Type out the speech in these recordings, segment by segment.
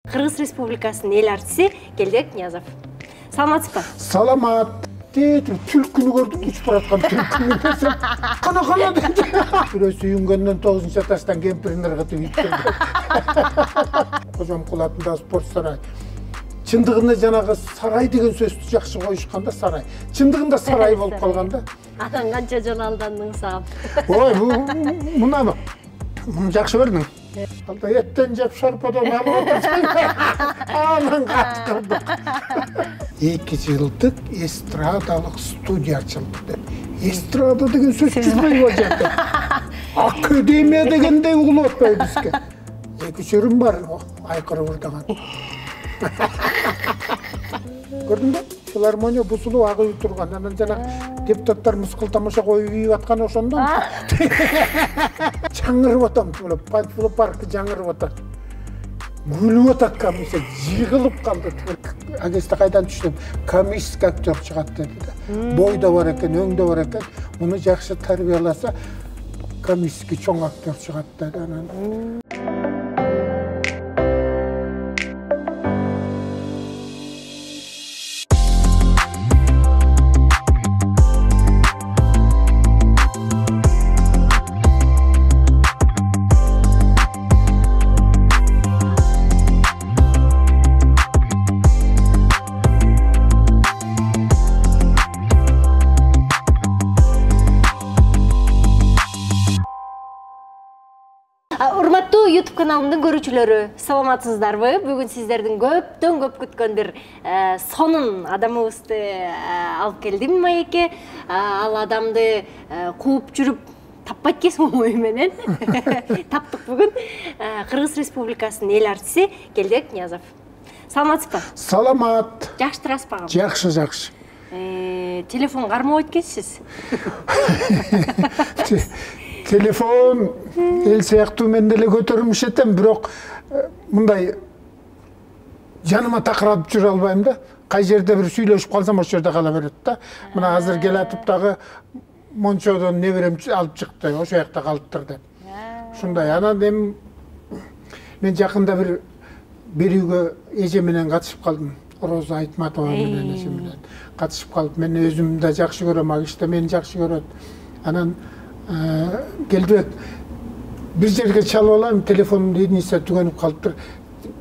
Кыргыз Республикасынын эл артиси Келдек Ниязов. Саламатсызбы? Саламат. Түлкүнү көрдүм, учуп бараткан түлкүнү десем, кана dedi. Бирөө сүйүнгөндөн 9-этаждан кемпирин ыргытып үйткөн. Кожом кулатында спорт сарай. Чындыгында жанагы сарай деген сөздү жакшы коюшканда сарай. Чындыгында сарай болуп калганда. Атан канча жолу алдандың саап. Ой, муну жакшы көрдүң. Алда еттен жеп шарпадан алып отурсаң. Анан каттырдык. 2 жылдык эстрадалык студия ачылды деп. Эстрада деген сөз чыкпайбы жатты. Академия дегендей угулуп атпайбы бизге. 2 чөрүм бар, айкырып ырдаган. Көрдүң бе? Филармония бузулуп агып турган. Анан жана депутаттар мыскыл тамаша коюп ийип аткан ошондо. Жаңырып атам, Панфилов паркы жаңырып атат. Гүлүп атат комиссия, жыгылып калды. Агесте кайдан түштүм? Комиссия актер чыгат деди да. Бойда бар экен, өңдө бар экен. Муну жакшы тарбияласа, комиссияга чоң актер чыгат деди анан. Урматтуу YouTube каналымдын көрүүчүлөрү, саламатсыздарбы? Бүгүн сиздердин көптөн көп күткөн бир сонун адамыбызды алып келдим маекке. Ал адамды кууп жүрүп таппайт экенсиң ой менен. Таптык бүгүн. Кыргыз Республикасынын эл артиси Келдек Ниязов. Саламатсызбы? Саламат. Жакшы турасызбы агам? Жакшы, жакшы. Телефон кармап экенсиз. Телефон эл сыяктуу мен деле көтөрүмүш этем, бирок мындай жаныма такырап жүрө албайм да. Кай жерде бир сүйлөшүп калсам ошол жерде кала берет да. Мына азыр келатып дагы Мончодон неберем алып чыкты, ошол жакта калыптыр деп. Ушундай. Анан эми мен жакында бир үйгө эже менен катышып калдым. Роза Айтматова менен эже менен катышып калып, мен өзүм да жакшы көрөм, ал киши да мени жакшы көрөт. Анан Келдек bir жерге чалып алам, телефонумду единица түгөнүп калыптыр.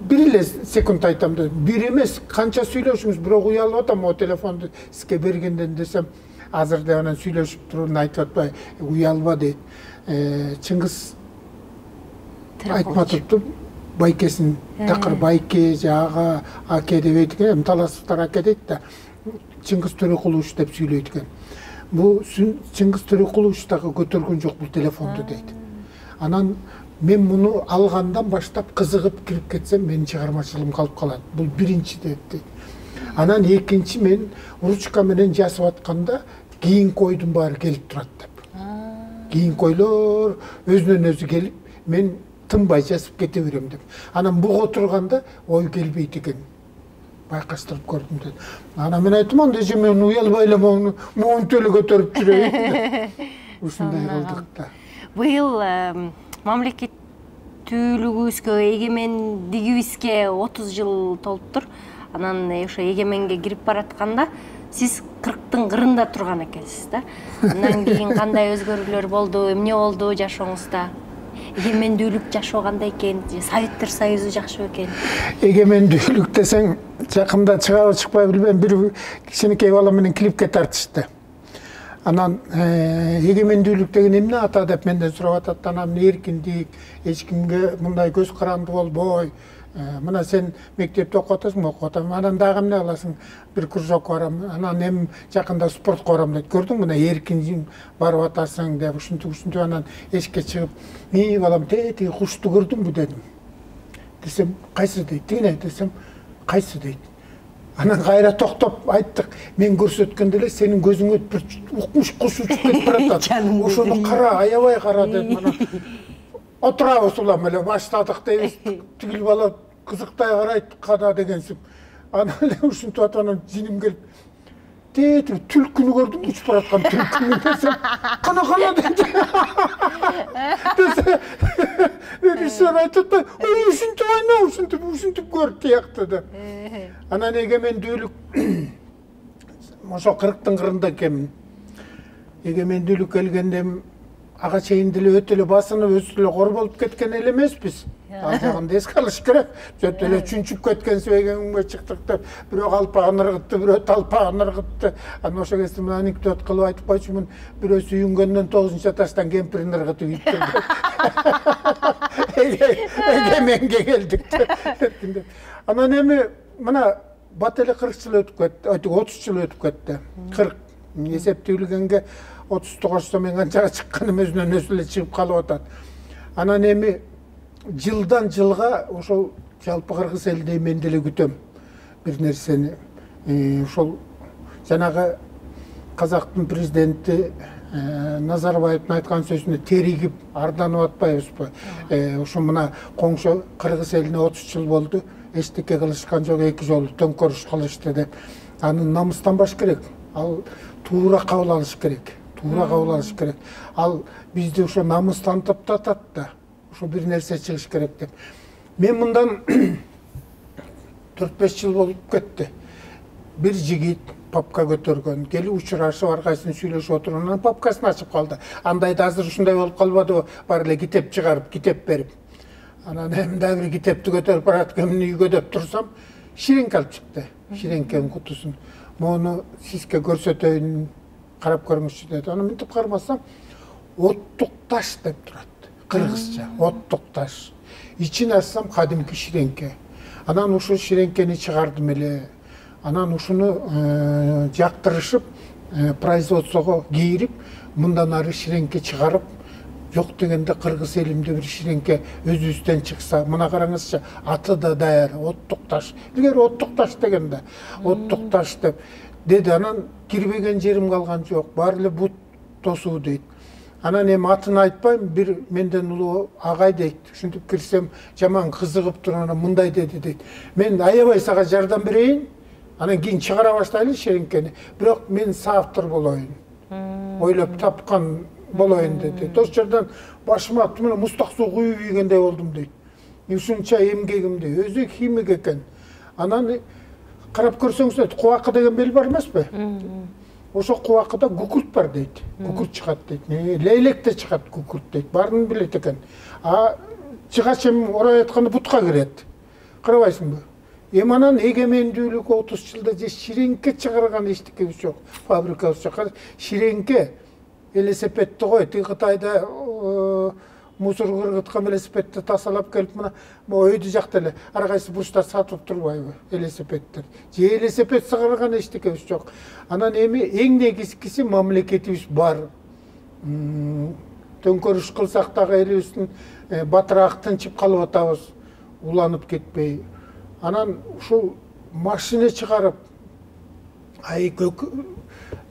Бир эле секунд айтам да, бир эмес, канча сүйлөшүңүз, бирок уялып атам о телефонду сизге бергенден десем, азыр деп анан сүйлөшүп туруп айтып атпай, уялба дейт. Чыңгыз Айтматовду байкесин такыр байке, жага, аке деп эйткен, эми таласыптар аке дейт да. Чыңгыз Төрөкулович деп сүйлөйт экен. Бу Чыңгыз Төрөкулович дагы көтөргөн жок бул телефонду дейт. Анан мен муну алгандан баштап кызыгып кирип кетсем, менин чыгармачылыгым калып калат. Бул биринчи дейт. Анан экинчи, мен ручка менен жазып атканда кийин койдун баары келип турат деп. Кийин койлор өзүнөн өзү келип, мен тынбай жазып кете берем деп. Анан буга отурганда ой келбейт экен. Байкаштырып көрдүм dedi. Ana men aytdım onda eje men uялбай эле монтөлө көтөрүп жүрөйүн. Ушундай кылдык да. Быйыл мамлекеттүүлүгүбүзгө, эгемендигибизге 30 жыл толуптур. Анан ошо эгеменге кирип баратканда сиз 40-тын кырында турган экенсиз да. Андан кийин кандай өзгөрүүлөр болду, эмне болду жашооңузда? Эгемендүүлүк жашоо кандай экен? Советтер Союзу жакшы экен? Эгемендүүлүк десең, жакында чыгабы чыкпай билбейм, бир кичинекей бала менен клипке тартышты. Анан эгемендүүлүк деген эмне ата деп менден сурап атат. Анан эркиндик, эч кимге мындай көз каранды болбой. Мына сен мектепте окуп атасың, окуп атам. Анан дагы эмне кыласың? Бир кружокко барам. Анан эми жакында спортко барам дейт. Көрдүң мына эркин барып атасың деп ушинтип анан эшикке чыгып, балам, тети кушту көрдүңбү дедим. Десем, кайсы дейт? Тигине десем, кайсы дейт? Анан кайра токтоп айттык. Мен көрсөткөндө эле сенин көзүңө бир укмуш куш учуп кетип баратат. Ошону кара, аябай кара дедим. Анан отурабыз улам эле баштадык дейбиз. Тигил бала кызыктай карайт, када дегенсип. Анан эле ушинтип атып анан жиним келип, Dedi, түлкіні көрдім, ұшып баратқан түлкіні десем, қана dedi. Dese, rejissör айтады, ой, ушинтип көріп тияқты деп. Анан егемендүүлүк, ошо 40-тын кырында экенмин. Егемендүүлүк келгенде ага чейин деле өтө эле басынып, өзү эле кор болуп кеткен эле эмеспиз. Ал жагын да эске алыш керек. Өтө эле чүнчүп кеткен сөйгөнгө чыктык деп, бирөө калпагын ыргытты, бирөө талпагын ыргытты. Анан ошо кезде мен анекдот кылып айтып койчумун, бирөө сүйүнгөндөн 9-этаждан кемпирин ыргытып үйттү. Егеменге келдик деп. Анан эми мына бат эле 40 жыл өтүп кетти, 30 жыл өтүп кетти. 40 эсептүүлгенге 30 кошсо мен канчага чыкканым өзүнөн өзү эле чыгып калып атат. Анан эми жылдан жылга ошол жалпы кыргыз элине мен деле күтөм бир нерсени. Ошол жанагы казактын президенти Назарбаевдин айткан сөзүнө теригип арданып атпайбызбы? Ошо мына коңшу кыргыз элине 30 жыл болду. Эчтеке кылышкан жок, 2 жолу төңкөрүш кылышты деп. Аны намыстанбаш керек. Ал туура кабыл алыш керек. Ал бизди ошо намыстантып атат да. Ошо бир нерсе чыгыш керек деп. Мен мындан 4-5 жыл болуп кетти. Бир жигит папка көтөргөн, келип учурашып, аркайсын сүйлөшүп отуруп, анан папкасын ачып калды. Андай да азыр ушундай болуп калбадыбы? Бар эле китеп чыгарып, китеп берип. Анан эми да бир китепти көтөрүп бараткан үйгө деп турсам, ширеңке алып чыкты. Ширеңкенин кутусун. Мону сизге көрсөтөйүн, карап көрмүшчү деди. Аны мынтип кармасам, оттук таш деп турат. Кыргызча, оттук таш. Ичин ачсам кадимки ширеңке. Анан ушул ширеңкени чыгардым эле. Анан ушуну жактырышып, производствого кийирип, мындан ары ширеңке чыгарып, жок дегенде кыргыз элимде бир ширеңке өзүбүздөн чыкса, мына караңызчы, аты да даяр, оттук таш. Илгери оттук таш дегенде, оттук таш деп деди. Анан кирбеген жерим калган жок, баары эле бут тосуу дейт. Анан эми атын айтпайм, бир менден улуу агай дейт. Ушинтип кирсем, жаман кызыгып туруп, анан мындай деди дейт. Мен аябай сага жардам берейин, анан кийин чыгара баштайлы ширеңкени. Бирок мен соавтор болоюн. Ойлоп тапкан болоюн деди. Ошол жерден башыма мына мустак суу куюп ийгендей болдум дейт. Ушунча эмгегимди, өзү химик экен. Анан карап көрсөңүз, кубакы деген бел бар эмеспи? Ошо кубакыда күкүрт бар дейт. Күкүрт чыгат дейт. Лейлек да чыгат күкүрт дейт. Баарын билет экен. Чыгач эми орой айтканда бутка кирет. Карабайсыңбы? Эми анан эгемендүүлүк 30 жылда же ширеңке чыгарган эчтекебиз жок. Фабрикабыз жок. Ширеңке велосипедти кой, тиги Кытайда мусор кыргыткан велосипедти тасалап келип мына өйдү жакта эле ар кайсы бурчта сатып турбайбы велосипедтер. Же велосипед сыгарган эчтекебиз жок. Анан эми эң негизгиси мамлекетибиз бар. Төңкөрүш кылсак дагы элибиздин батыраак тынчып калып атабыз, уланып кетпей. Анан ушул машина чыгарып,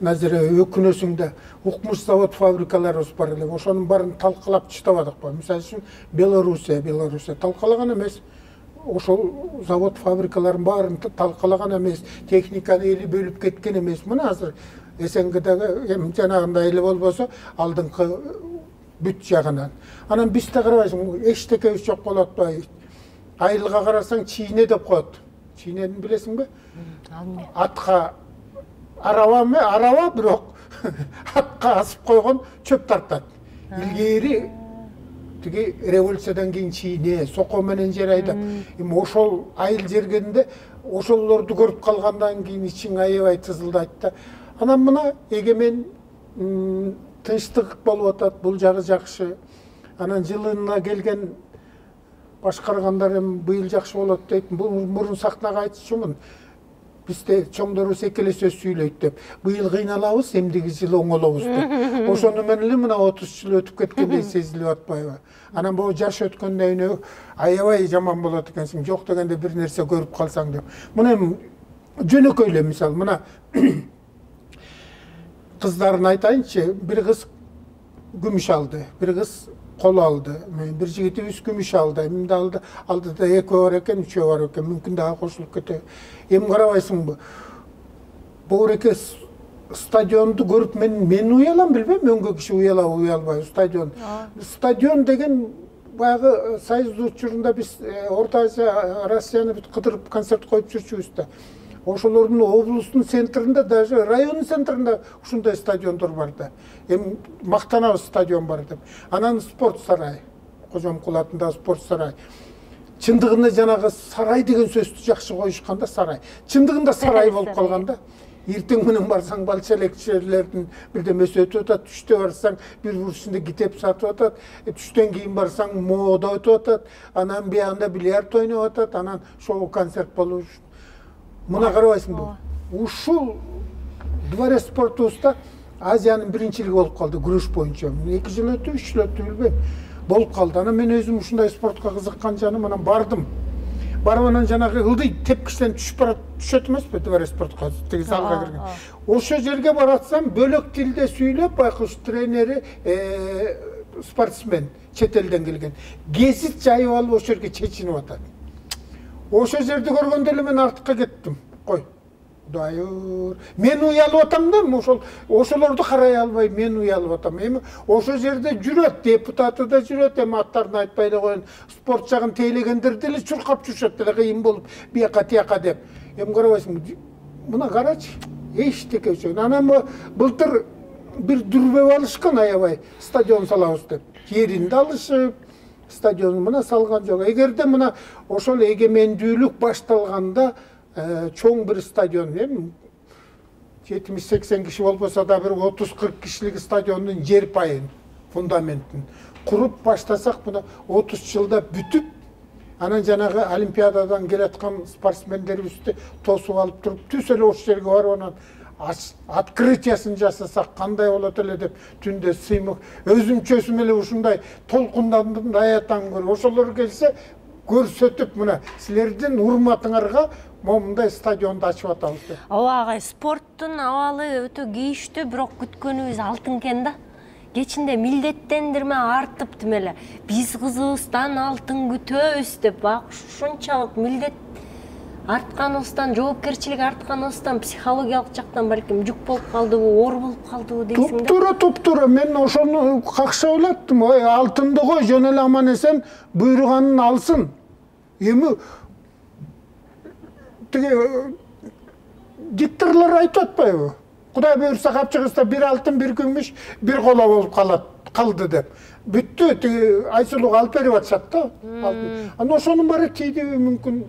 Назира өкүнөсүңдө укмуш завод фабрикаларыбыз бар эле. Ошонун баарын талкалап таштап атакпы. Мисалы үчүн Белоруссия талкалаган эмес. Ошол завод фабрикаларын баарын талкалаган эмес. Техниканы эли бөлүп кеткен эмес. Мына азыр СНГдагы эми жанагындай эле болбосо, алдыңкы бүт жагынан. Анан биз да карабайсың, эчтекебиз жок болот атпайбы? Айылга карасаң чийне деп коет. Чийнени билесиңби? Атка арава бирок атка асып койгон чөп тартат. Илгери тиги революциядан кийин чийне, соко менен жер айдап, эми ошол айыл жергенде ошолорду көрүп калгандан кийин ичиң аябай тызылдайт да. Анан мына эгемен тынчтык болуп атат, бул жагы жакшы. Анан жылына келген башкаргандар эми быйыл жакшы болот дейт. Бул мурун сахнага айтчумун. Бизде чоңдорубуз эки эле сөз сүйлөйт деп. Быйыл кыйналабыз, эмдиги жылы оңолобуз деп. Ошону менен эле мына 30 жыл өтүп кеткендей сезилип атпайбы? Анан бул жаш өткөндөн кийин аябай жаман болот экенсиң, жок дегенде бир нерсе көрүп калсаң деп. Мына эми жөнөкөй эле мисал, мына кыздарын айтайынчы, бир кыз күмүш алды, бир кыз кол алды, бир жигитибиз күмүш алды, эмди алды, алдыда экөө бар экен, үчөө бар экен, мүмкүн дагы кошулуп кетеби. Эми карабайсыңбы, боор эке стадионду көрүп мен уялам билбейм, мөңгө киши уялабы уялбайбы стадион. Стадион деген баягы Союз учурунда биз Орто Азия, Россияны бүт кыдырып концерт коюп жүрчүбүз да. Ошолордун облустун центринде, даже районун центринде ушундай стадиондор бар да. Эми мактанабыз стадион бар деп. Анан спорт сарай, Кожомкул атындагы спорт сарай. Чындыгында жанагы сарай деген сөздү жакшы коюшканда сарай. Чындыгында сарай болуп калган да. Эртең менен барсаң балча элекчилердин бирдемеси өтүп атат, түштө барсаң бир бурчунда китеп сатып атат, түштөн кийин барсаң мода өтүп атат, анан биягында бильярд ойноп атат, анан шоу концерт болуп. Мына карабайсыңбы? Ушул дворец спортубузда Азиянын биринчилиги болуп калды күрөш боюнча. 2 жыл өтүп, 3 жыл өтүп билбейм. Болуп калды. Анан мен өзүм ушундай спортко кызыккан жаным, анан бардым. Барып анан жанагы ылдый тепкичтен түшөт эмеспи дворец спортко, тиги залга кирген. Ошо жерге баратсам бөлөк тилде сүйлөп, байкуш тренери спортсмен чет элден келген. Гезит жайып алып ошо жерге чечинип атат. Ошо жерди көргөндө эле мен артыкка кеттим. Кой. Кудайыр. Мен уялып атам да, ошолорду карай албай мен уялып атам. Эми ошо жерде жүрөт, депутаты да жүрөт, эми аттарын айтпай да коеюн. Спорт жагын тейлегендер деле чуркап жүрүшөт деле, кыйын болуп, бияка тияка деп. Эми карабайсың, мына карачы, эчтеке жок. Анан былтыр бир дүрбөп алышкан аябай, стадион салабыз деп. Жеринде алышып, стадиону мына салган жок. Эгерде мына ошол эгемендүүлүк башталганда чоң бир стадион, 70-80 киши болбосо да бир 30-40 кишилик стадиондун жер пайын, фундаментин куруп баштасак, мына 30 жылда бүтүп, анан жанагы олимпиададан келаткан спортсмендерибизди тосуп алып туруп, түз эле ошол жерге барып анан открытиясын жасасак кандай болот эле деп түндө сыймык өзүмчөсүм эле ушундай толкундандым да аятан көрүп. Ошолор келсе көрсөтүп, мына силердин урматыңарга момундай стадионду ачып атабыз деп. Ооба агай, спорттун абалы өтө кейиштүү, бирок күткөнүбүз алтын экен да. Кечинде милдеттендирме артып тим эле. Биз кызыбыздан алтын күтөбүз деп, ушунчалык милдет артканыбыздан, жоопкерчилик артканыбыздан, психологиялык жактан балким жүк болуп калдыбы, оор болуп калдыбы дейсиң да. Туптура, мен ошону какша ойлоттум. Ой, алтынды кой, жөн эле аман эсен буйруганын алсын. Эми тиги дикторлор айтып атпайбы? Кудай буйрса капчыгыста бир алтын, бир күмүш, бир кола болуп калды деп. Бүттү, тиги Айсулууга алып берип атышат да. Анан ошонун баары тийдиби мүмкүн.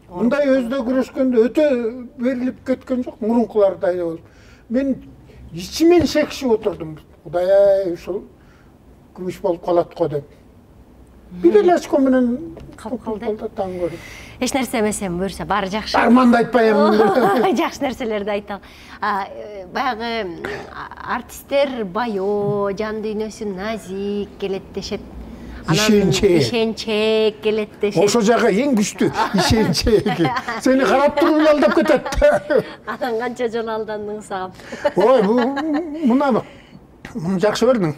Мындай өздөй күрөшкөндө өтө берилип кеткен жок, мурункулардай болуп. Мен ичимен шекшип отурдум. Кудай, ушул күмүш болуп калат го деп. Бир эле очко менен калды таң көрүп. Эч нерсе эмесем, буюрса баары жакшы. Арманды айтпайм. Жакшы нерселерди айталы. Баягы артисттер байоо, жан дүйнөсү назик келет дешет. Ишенчек келет дешет. Ошо жагы эң күчтүү ишенчек. Сени карап туруп алдап кетет. Анан канча жолу алдандың сагам. Ой, муну жакшы көрдүң.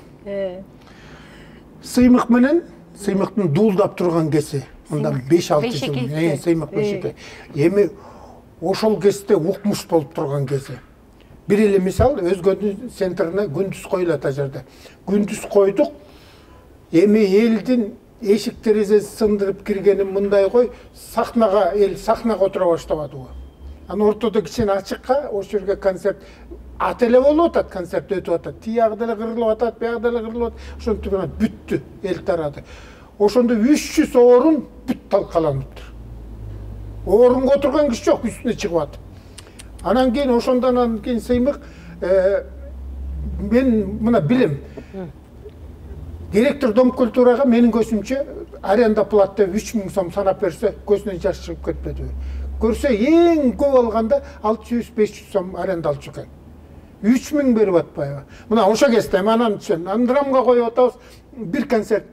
Сыймык менен сыймыктын дуулдап турган кези. Мындан 5-6 жыл. Сыймык бешеке. Эми ошол кезде укмуш болуп турган кези. Бир эле мисал, өзгөнүн центрине күндүз коюлат а жерде. Күндүз койдук. Эми элдин эшик терезеси сындырып киргенин мындай кой, сахнага сахнага отура баштабады го. Анан ортодо кичине ачыкка ошол жерге концерт ат эле болуп атат, концерт өтүп атат. Тиягы деле кырылып атат, биягы деле кырылып атат. Ошентип анан бүттү, эл тарады. Ошондо 300 орун бүт талкаланыптыр. Орунга отурган киши жок, үстүнө чыгып атат. Анан кийин ошондон кийин сыймык мен мына билем. Директор Дом культурага менин көзүмчө аренда плата 3000 сом санап берсе, көзүнөн жаш чыгып кетпеди. Көрсө эң көп алганда 600-500 сом аренда алчу экен. 3000 берип атпайбы. Мына ошо кезде анан чен андрамга коюп атабыз, бир концерт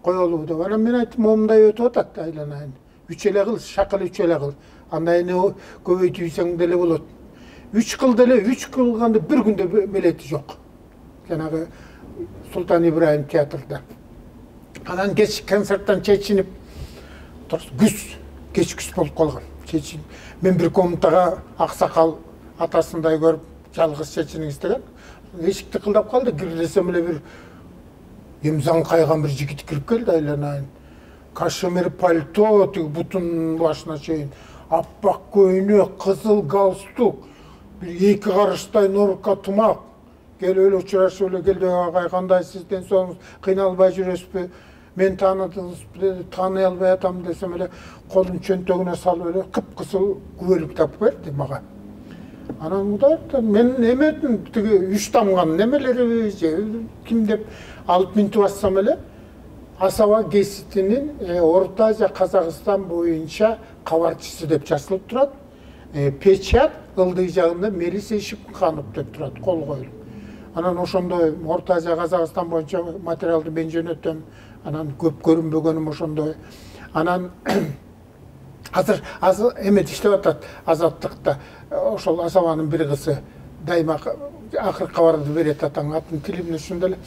коелу деп. Анан мен айттым, момундай өтүп атат айланайын. 3 эле кыл, шакыл 3 эле кыл. Андайны көбөйтүүсөң деле болот. 3 кыл деле, 3 кылганда бир күндө билети жок. Жанагы Султан Ибраим театрда. Анан кеч концерттен чечинип, кеч күз болуп калган. Мен бир комнатага аксакал атасындай көріп жалғыз чеченің істеген. Эшикти кылдап калды, кирдесем эле бир эмзаң кайган бир жигит кирип келди, айланайын. Кашемир пальто, тиги бутун башына чейин, аппак көйнөк, кызыл галстук, бир 2 карыштай норка тумак. Келип эле учурашып эле келди, агай кандай сизден соң кыйналбай жүрөсүзбү? Мен тааныдыңызбы деди, тааный албай атам десем эле колун чөнтөгүнө салып эле кыпкызыл күбөлүк тапып берди мага. Анан Мудай мен эметим, тиги 3 тамган немелери же ким деп алып минтип бассам эле Асаба гезитинин Орто Азия Казакстан боюнча кабарчысы деп жазылып турат. Печат ылдый жагында Мелис Эшипканов деп турат, кол коюлуп. Анан ошондой Орто Азия Казакстан боюнча материалды мен жөнөтөм. Анан көп көрүнбөгөнүм ошондой. Анан азыр эмет иштеп атат Азаттыкта. Ошол Асабанын бир кызы дайыма акыркы кабарды берет, атаң атын тилимде ушундай эле.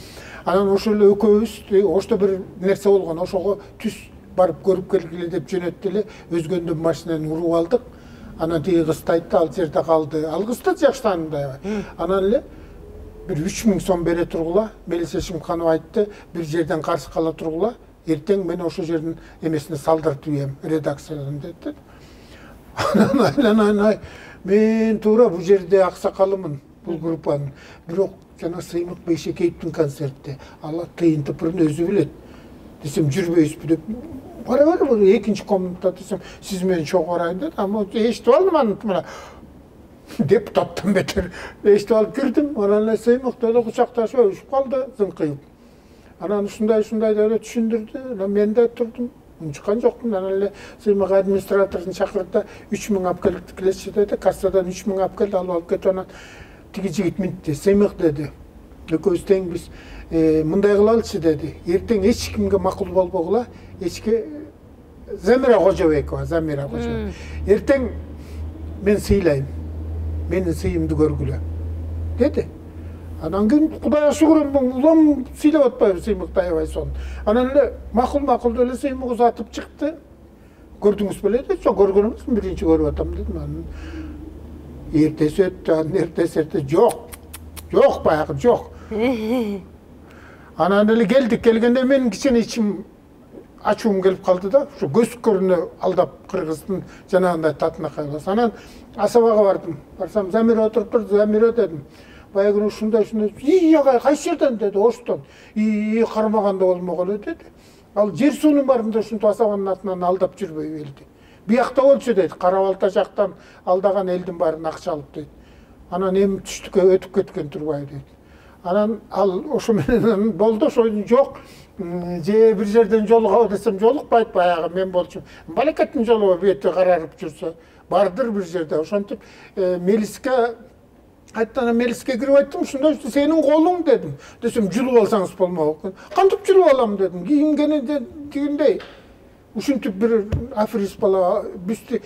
Анан ошол эле экөөбүз ошто бир нерсе болгон, ошого түз барып көрүп келгиле деп жөнөттү эле. Өзгөндөн машинаны уруп алдык. Анан тиги кыз айтты, ал жерде калды. Ал кыз да жакшы тааныдайбы. Анан эле бир 3000 сом бере тургула. Мелис Эшипканов айтты, бир жерден каршы кала тургула. Эртең мен ошол жердин эмесине салдырып ийем, редакциядан деди. Анан мен туура бул жерде аксакалымын, бул группанын. Бирок жана Сыймык Бейшекеевдин концертте ала тыйын тыпырын өзү билет. Десем жүрбөйсүзбү деп. Бара бул экинчи комнатада десем, сиз менен чогуу барайын деди. Ама эчтип алдым аны мына. Депутаттан бетер эчтип алып кирдим. Анан эле Сыймыкта да кучакташып өшүп калды, зыңкыйып. Анан ушундай деп эле түшүндүрдү. Анан мен да турдум. Унчуккан жокмун. Анан эле Сыймык администраторун чакырды, 3000 алып келчи деди. Кассадан 3000 алып келди, алып кетип анан тиги жигит минтти. Сыймык деди. Экөөбүз тең биз мындай кылалычы деди. Эртең эч кимге макул болбогула, эчке Замира Кожобекова, Замира Кожобекова. Эртең мен сыйлайм. Менин сыйымды көргүлө деди. Анан кийин Кудайга шүгүр, улам сыйлап атпайбы Сыймыкты аябай сонун. Анан эле макул деп эле Сыймык узатып чыкты. Көрдүңүз беле деди. Жок, көргөнүмүз, биринчи көрүп атам дедим. Анан эртеси өттү, анан эртеси жок баягы жок. Анан эле келгенде мен кичине ичим ачуум келип калды да, ушу көзкөрүнө алдап кыргыздын жанагындай татынакай кылат. Анан Асабага бардым. Барсам Замира отуруп турду, Замира дедим. Баягы күнү ушундай агай кайсы жерден деди, Оштон. Кармаганда болмогулу деди. Ал жер суунун барында ушинтип Асабанын атынан алдап жүрбөй белди. Биякта болчу деди, Кара-Балта жактан алдаган элдин баарын акча алып деди. Анан эми түштүккө өтүп кеткен турбайбы деди. Анан ал ошо менен болду, ошо жок. Же бир жерден жолугабы десем жолукпайт, баягы мен болчу. Балекеттин жолу бети карарып жүрсө, бардыр бир жерде. Ошентип Мелиске айттым, Мелиске кирип айттым, ушундай сенин колуң дедим. Десем жулуп алсаңыз болмок. Кантип жулуп алам дедим. Кийингени дегендей. Ушинтип бир аферист бала бизди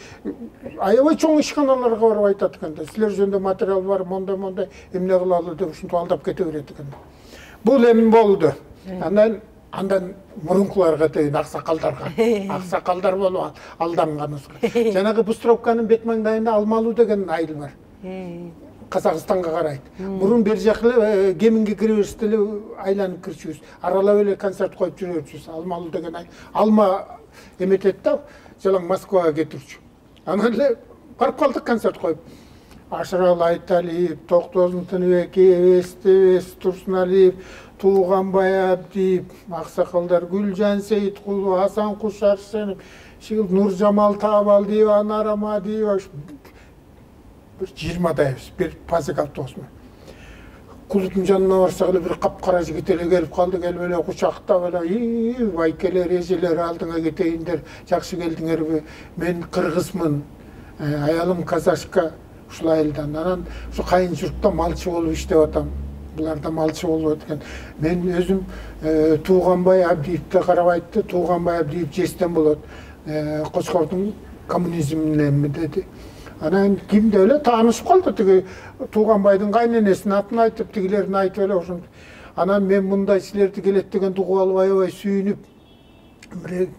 аябай чоң ишканаларга барып айтат экен да. Силер жөнүндө материал бар, мондай эмне кылалы деп ушинтип алдап кете берет экен. Бул эми болду. Андан мурункуларга дейин аксакалдар болуп алданганыбызга. Жанагы Бустровканын бет маңдайында Алмалуу деген айыл бар. Казакстанга карайт. Мурун бер жакы эле кеминге кире бериште эле айланып кирчүбүз. Аралап эле концерт коюп жүрөбүз. Алмалуу деген айыл. Алма эметет да, жалаң Москвага кетирчү. Анан эле барып калдык концерт коюп. Ашырал Айталиев, Токтозун Тыныбеков, Эстебес Турсуналиев, Тууганбай Абдиев, аксакалдар Гүлжан Сейиткулова, Асан Кушаршенов, Нуржамал Табалдиев, Анар Амадиева, бир 20дайбыз, бир пазик автобусмен. Кулуттун жанына барсак эле бир капкара жигит эле келип калды, келип эле кучактап эле, байкелер, эжелер алдыңа кетейиндер, жакшы келдиңерби? Мен кыргызмын, аялым казашка, ушул айылдан. Анан ушу кайын журтта малчы болуп иштеп атам. Булар да малчы болуп өткөн. Мен өзүм Тууганбай Абдиевди карап айтты, Тууганбай Абдиев жестен болот. Кочкордун коммунизминенби деди. Анан кимде эле таанышып калды, тиги Тууганбайдын кайненесинин атын айтып, тигилерин айтып эле ошентип. Анан мен мындай силерди келет деген угуп алып аябай сүйүнүп,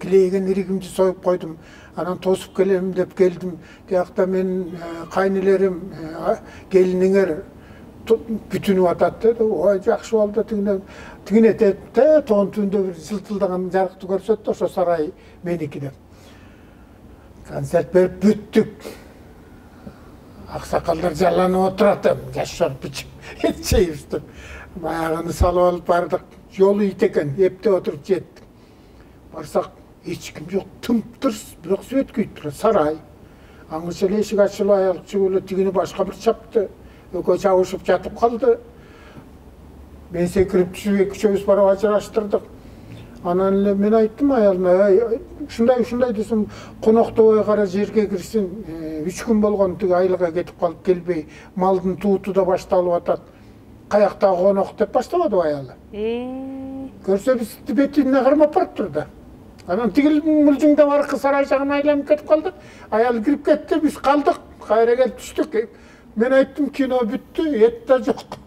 килейген иригимди союп койдум. Анан тосуп келем деп келдим. Тиякта мен кайнелерим келиниңер бүтүнүп атат деди. Ой, жакшы болду тигине тепте, тоон түндө бир жылтылдаган жарыкты көрсөттү, ошо сарай меники деп. Концерт берип бүттүк. Аксакалдар жаланып отурат, жашар бичип, чейиптип. Баягыны салып алып бардык. Жолу ит экен, эпте отуруп жеттик. Барсак, эч ким жок, тымтырс, бирок свет күйүп турат, сарай. Аңгыча эле эшик ачылып, аял чыгып тигини башка бир чапты. Экөө чабышып жатып калды. Мен секирип түшүп, экөөбүз барып ажыраштырдык. Анан эле мен айттым аялыма, ушундай десем, коноктобой кара жерге кирсин, 3 күн болгон тиги айылга кетип калып келбей, малдын тууту да башталып атат. Каяктагы конок деп баштабады аялы. Көрсө биз бетине кармап барыптыр да. Анан тигил мылжыңдап аркы сарай жагына айланып кетип калдык. Аял кирип кетти, биз калдык. Кайра келип түштүк. Мен айттым, кино бүттү, эт да жок.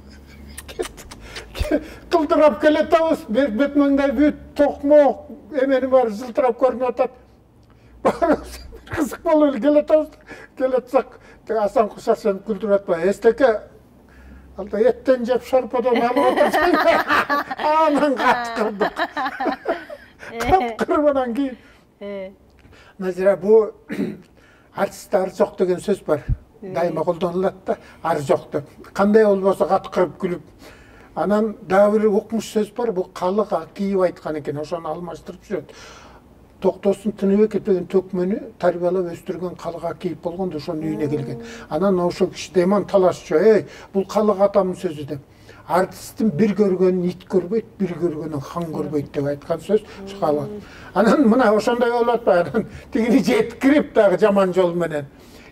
Кылдырап келатабыз, бет маңдай бүт, токмок, эмени бар жылтырап көрүнүп атат. Барыбыз кызык болуп эле келатабыз. Келатсак, Асан Кушаршанов күлдүрүп атпайбы? Эстеке, алда эттен жеп шарпадан алып атасың. Анан каткырдык. Каткыргандан кийин. Назира, бу артистте ар жок деген сөз бар. Дайыма колдонулат да, ар жок деп. Кандай болбосо каткырып күлүп. Анан дагы бир укмуш сөз бар, бу калык кийип айткан экен, ошону алмаштырып жүрөт. Токтосун тыныбек кетпеген төкмөнү тарбиялап өстүргөн калык кийип болгондо ошонун үйүнө келген. Анан ошо киши деман талашчу, бул калык атамдын сөзү деп. Артисттин бир көргөнүн ит көрбөйт, бир көргөнүн хан көрбөйт деп айткан сөз чыгабат. Анан мына ошондой болуп атпайбы? Анан тигини жеткирип дагы жаман жол менен.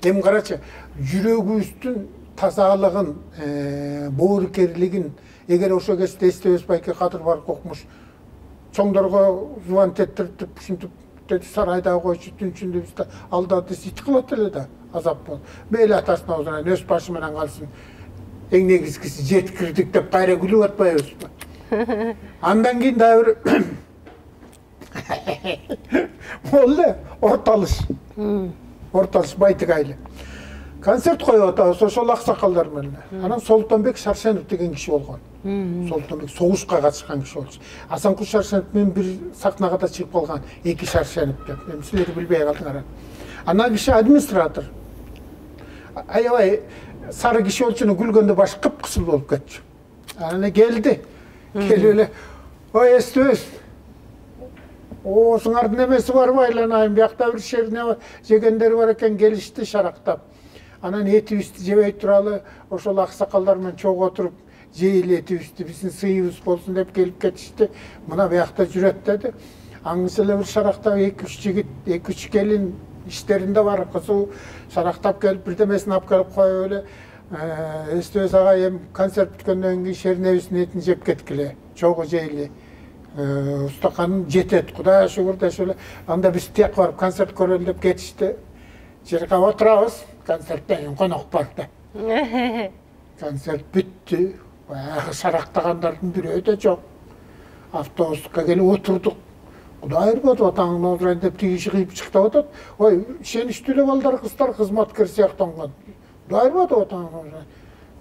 Эми карачы, жүрөгүбүздүн тазалыгын, боорукерлигин эгер ошо кезде эстебес байке Кадыр барып окмуш чоңдорго зубан теттирип ушинтип сарайда койчу түнчүндө биз алдады сит кылат эле да, азап болот. Мейли атасына озуран өз башы менен калсын. Эң негизгиси жеткирдик деп кайра күлүп атпайбызбы? Андан кийин дагы бир болду, орталыш. Орталыш Байтык айыл. Концерт коюп атабыз ошол аксакалдар менен. Анан Солтонбек Шаршенов деген киши болгон. Солтонбек согушка катышкан киши болчу. Асан Куш Шаршенов менен бир сахнага да чыгып калган, эки Шаршенов деп. Эми силер билбей калдыңар. Ана киши администратор. Аябай сары киши болчу, күлгөндө баш кыпкызыл болуп кетчү. Анан келди. Келип эле, ой эстебес. Сыңардын эмеси барбы айланайын, биякта бир шерне жегендери бар экен, келишти шарактап. Анан этибизди жебей туралы ошол аксакалдар менен чогуу отуруп, жейли этибизди биздин сыйыбыз болсун деп келип кетишти. Мына биякта жүрөт деди. Аңгысы эле бир шарактап 2-3 жигит, 2-3 келин иштеринде бар кызуу шарактап келип бирдемесин алып келип коюп эле, эстебес ага эми концерт бүткөндөн кийин шернебиздин этин жеп кеткиле. Чогуу жейли. Устаканын жетет, Кудайга шүгүр дешип эле. Анда биз тияк барып концерт көрөлү деп кетишти. Жерге отурабыз, концерттен кийин конок бар деп. Концерт бүттү. Баягы шарактагандардын бирөө да жок. Автобуска келип отурдук. Кудай ырбады, атаңын отурайын деп тигиши кыйып чыктап атат. Ой, ишеничтүү эле балдар, кыздар, кызматкер сыяктанган. Кудай ырбады, атаңын отурайын.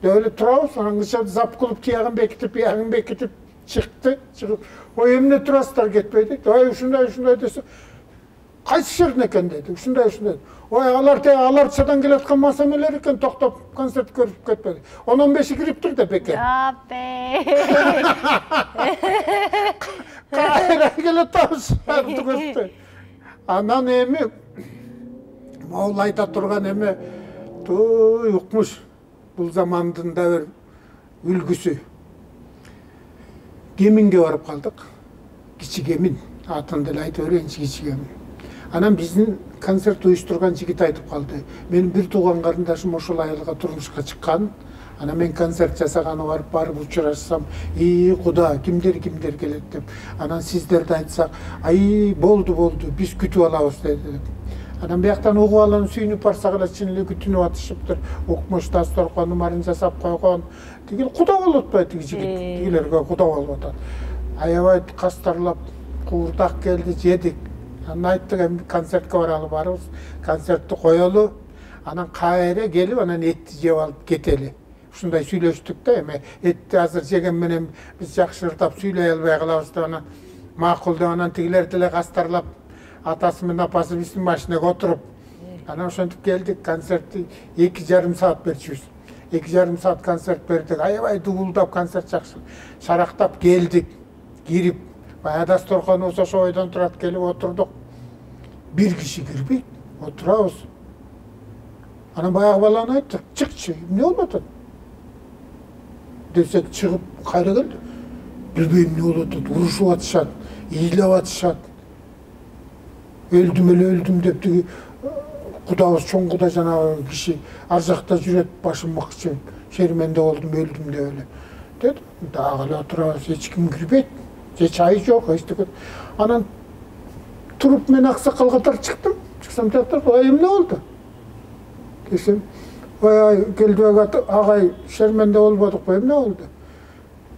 Деп эле турабыз, анан зап кылып тиягын бекитип чыкты. Ой, эмне турасыздар кетпей дейт. Ой, ушундай десе, кайсы жерден экен деди. Ушундай. Ой, аларчадан келаткан масамелер экен, токтоп концерт көрүп кетпеди. 10-15 кириптир деп экен. Кайра келатабыз. Анан эми могул айта турган эми той укмуш бул замандын да бир үлгүсү. Кеминге барып калдык. Кичи Кемин, атын деле айтып берейинчи, Кичи Кемин. Анан биздин концерт уюштурган жигит айтып калды. Менин бир тууган карындашым ошол айылга турмушка чыккан. Анан мен концерт жасаганы барып учурашсам, Куда, кимдер келет деп. Анан сиздерди айтсак, болду, биз күтүп алабыз деди. Анан бияктан угуп алып сүйүнүп барсак эле чын эле күтүнүп атышыптыр. Укмуш дасторкон нумарын жасап койгон. Тигил куда болуп атпайбы тиги жигит? Тигилерге куда болуп атат. Аябай кастарлап куурдак келди, жедик. Анан айттык, эми концертке баралы барыбыз, концертти коелу. Анан кайра келип, анан этти жеп алып кетели. Ушундай сүйлөштүк да, эми этти азыр жеген менен биз жакшы ырдап сүйлөй албай калабыз деп анан макул деп анан тигилер деле кастарлап атасы менен апасы биздин машинага отуруп анан ошентип келдик. Концертти 2,5 саат берчүбүз. 2,5 саат концерт бердик. Аябай дубулдап концерт жакшы. Шарактап келдик. Кирип, баягы дасторконубуз ошо ойдон турат, келип отурдук. Бир киши кирбейт, отурабыз. Анан баягы баланы айттык, чыкчы, эмне болуп атат? Десек чыгып кайра келди. Билбейм эмне болуп атат, урушуп атышат, ыйлап атышат. Өлдүм деп тиги кудабыз, чоң куда жанагы киши ар жакта жүрөт, башым мыкчы, шерменде болдум, өлдүм деп эле. Деди, дагы эле отурабыз, эч ким кирбейт, же чай жок, эчтеке. Анан туруп мен аксакал катар чыктым. Чыксам жактар, ой эмне болду? Десем, ой келдибек агай, шерменде болбодукпу, эмне болду?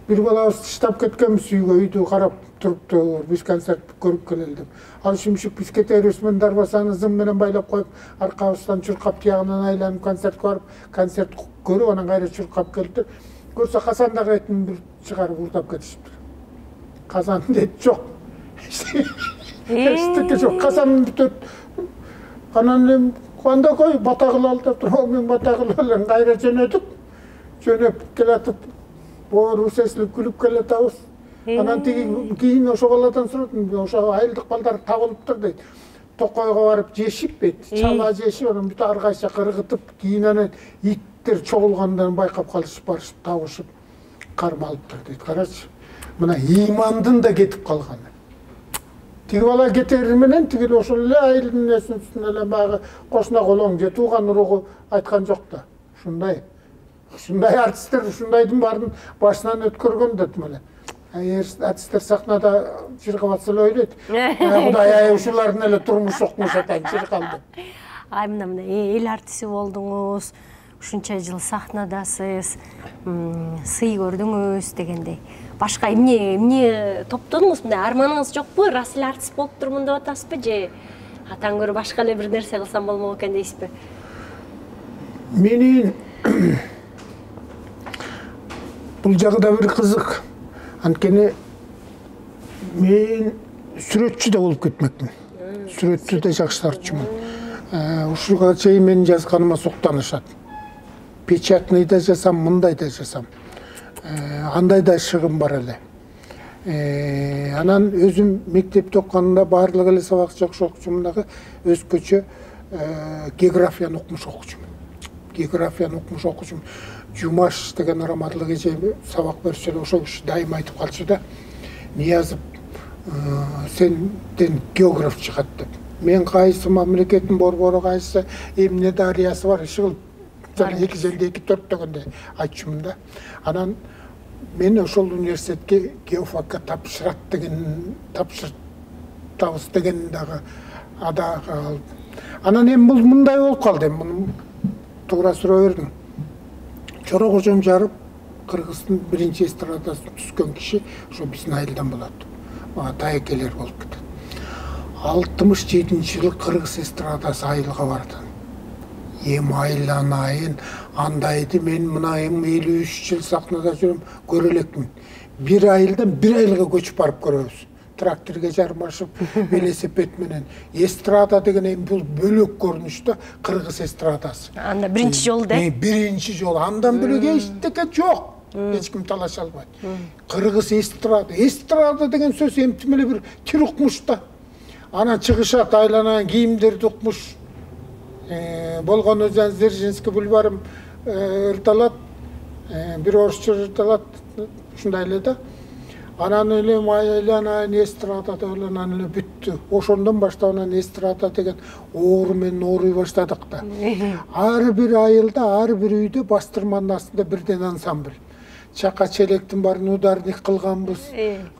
Бир балабыз тыштап кеткенбиз үйгө, үйдү карап турупту, биз концерт көрүп келели деп. Ал шүмшүк биз кетербиз, мен дарбасаны зым менен байлап коюп, аркабыздан чуркап тиягынан айланып концертке барып, концерт көрүп, анан кайра чуркап келди. Көрсө казандагы этин бир чыгарып урдап кетишиптир. Казанда эт жок. Эчтеке жок, казан бүтөт. Анан кандай кой бата кылалы деп туруп, мен бата кылып кайра жөнөдүк. Жөнөп келатып, боорубуз эсилип күлүп келатабыз. Анан тиги кийин ошо баладан сурадым, ошо айылдык балдар табылыптыр дейт. Токойго барып жешип бет, чала жешип, анан бүт ар кайсы кыргытып, кийин анан иттер чогулгандан байкап калышып барышып, табышып, кармалыптыр дейт. Карачы, мына имандын да кетип калганы. Тиги бала кетери менен тиги ошол эле айылдын үстүнө эле баягы кошуна колоң же тууган уругу айткан жок да. Ушундай артисттер ушундайдын баарын башынан өткөргөн дедим эле. Артисттер сахнада чыркап атса эле ойлойт. Кудай ушулардын эле турмушу окмуш атайын чыркалды. Ай мына эл артисти болдуңуз, ушунча жыл сахнадасыз, сый көрдүңүз дегендей. Башка эмне топтодуңуз, мындай арманыңыз жокпу? Рас эле артист болуп турмун деп атасызбы же атаң көрө башка эле бир нерсе кылсам болмок экен дейсизби? Менин бул жагы да бир кызык. Анткени мен сүрөтчү да болуп кетмекмин. Сүрөттү да жакшы тартчумун. Ушуга чейин менин жазганыма суктанышат. Печатный да жасам, мындай да жасам. Андай да шыгым бар эле. Анан өзүм мектепте окуганда баардык эле сабак жакшы окучумун дагы, өзгөчө географияны окумуш окучумун. Жумаш деген Раматлык эже сабак берчү эле, ошол киши дайыма айтып калчу да, Ниязов, сенден географ чыгат деп. Мен кайсы мамлекеттин борбору, кайсы эмне дарыясы бар, иши кылып 2/2/4 дегенде айтчумун да. Анан мен ошол университетке геофакка тапшыртабыз деген дагы ада калды. Анан эми бул мындай болуп калды, муну туура суроо бердиң. Чора кожом жарып, Кыргыздын биринчи эстрадасын түскөн киши ошо биздин айылдан болот. Таекелер болуп кетет. 67-жылы Кыргыз эстрадасы айылга барды. Эми айланайын, андайды мен мына 53 жыл сахнада жүрөм, көрө элекмин. Бир айылдан бир айылга көчүп барып көрөбүз. Тракторге жармашып, велосипед менен. Эстрада деген эми бул бөлөк көрүнүштө Кыргыз эстрадасы. Анда биринчи жолу да? Биринчи жол. Андан бөлөк эчтеке жок. Эч ким талаша албайт. Кыргыз эстрада. Эстрада деген сөз эмтип эле бир тир укмуш да. Анан чыгышат, айланайын кийимдерди укмуш. Болгон өзүн Дзержинский бульварым ырдалат, бир орусча ырдалат, ушундай эле да. Анан эле айланайын эстрадада анан эле бүттү. Ошондон баштап анан эстрада деген оору менен ооруй баштадык да. Ар бир айылда, ар бир үйдө бастырманын астында бирден ансамбль. Чака челектин баарын ударник кылганбыз,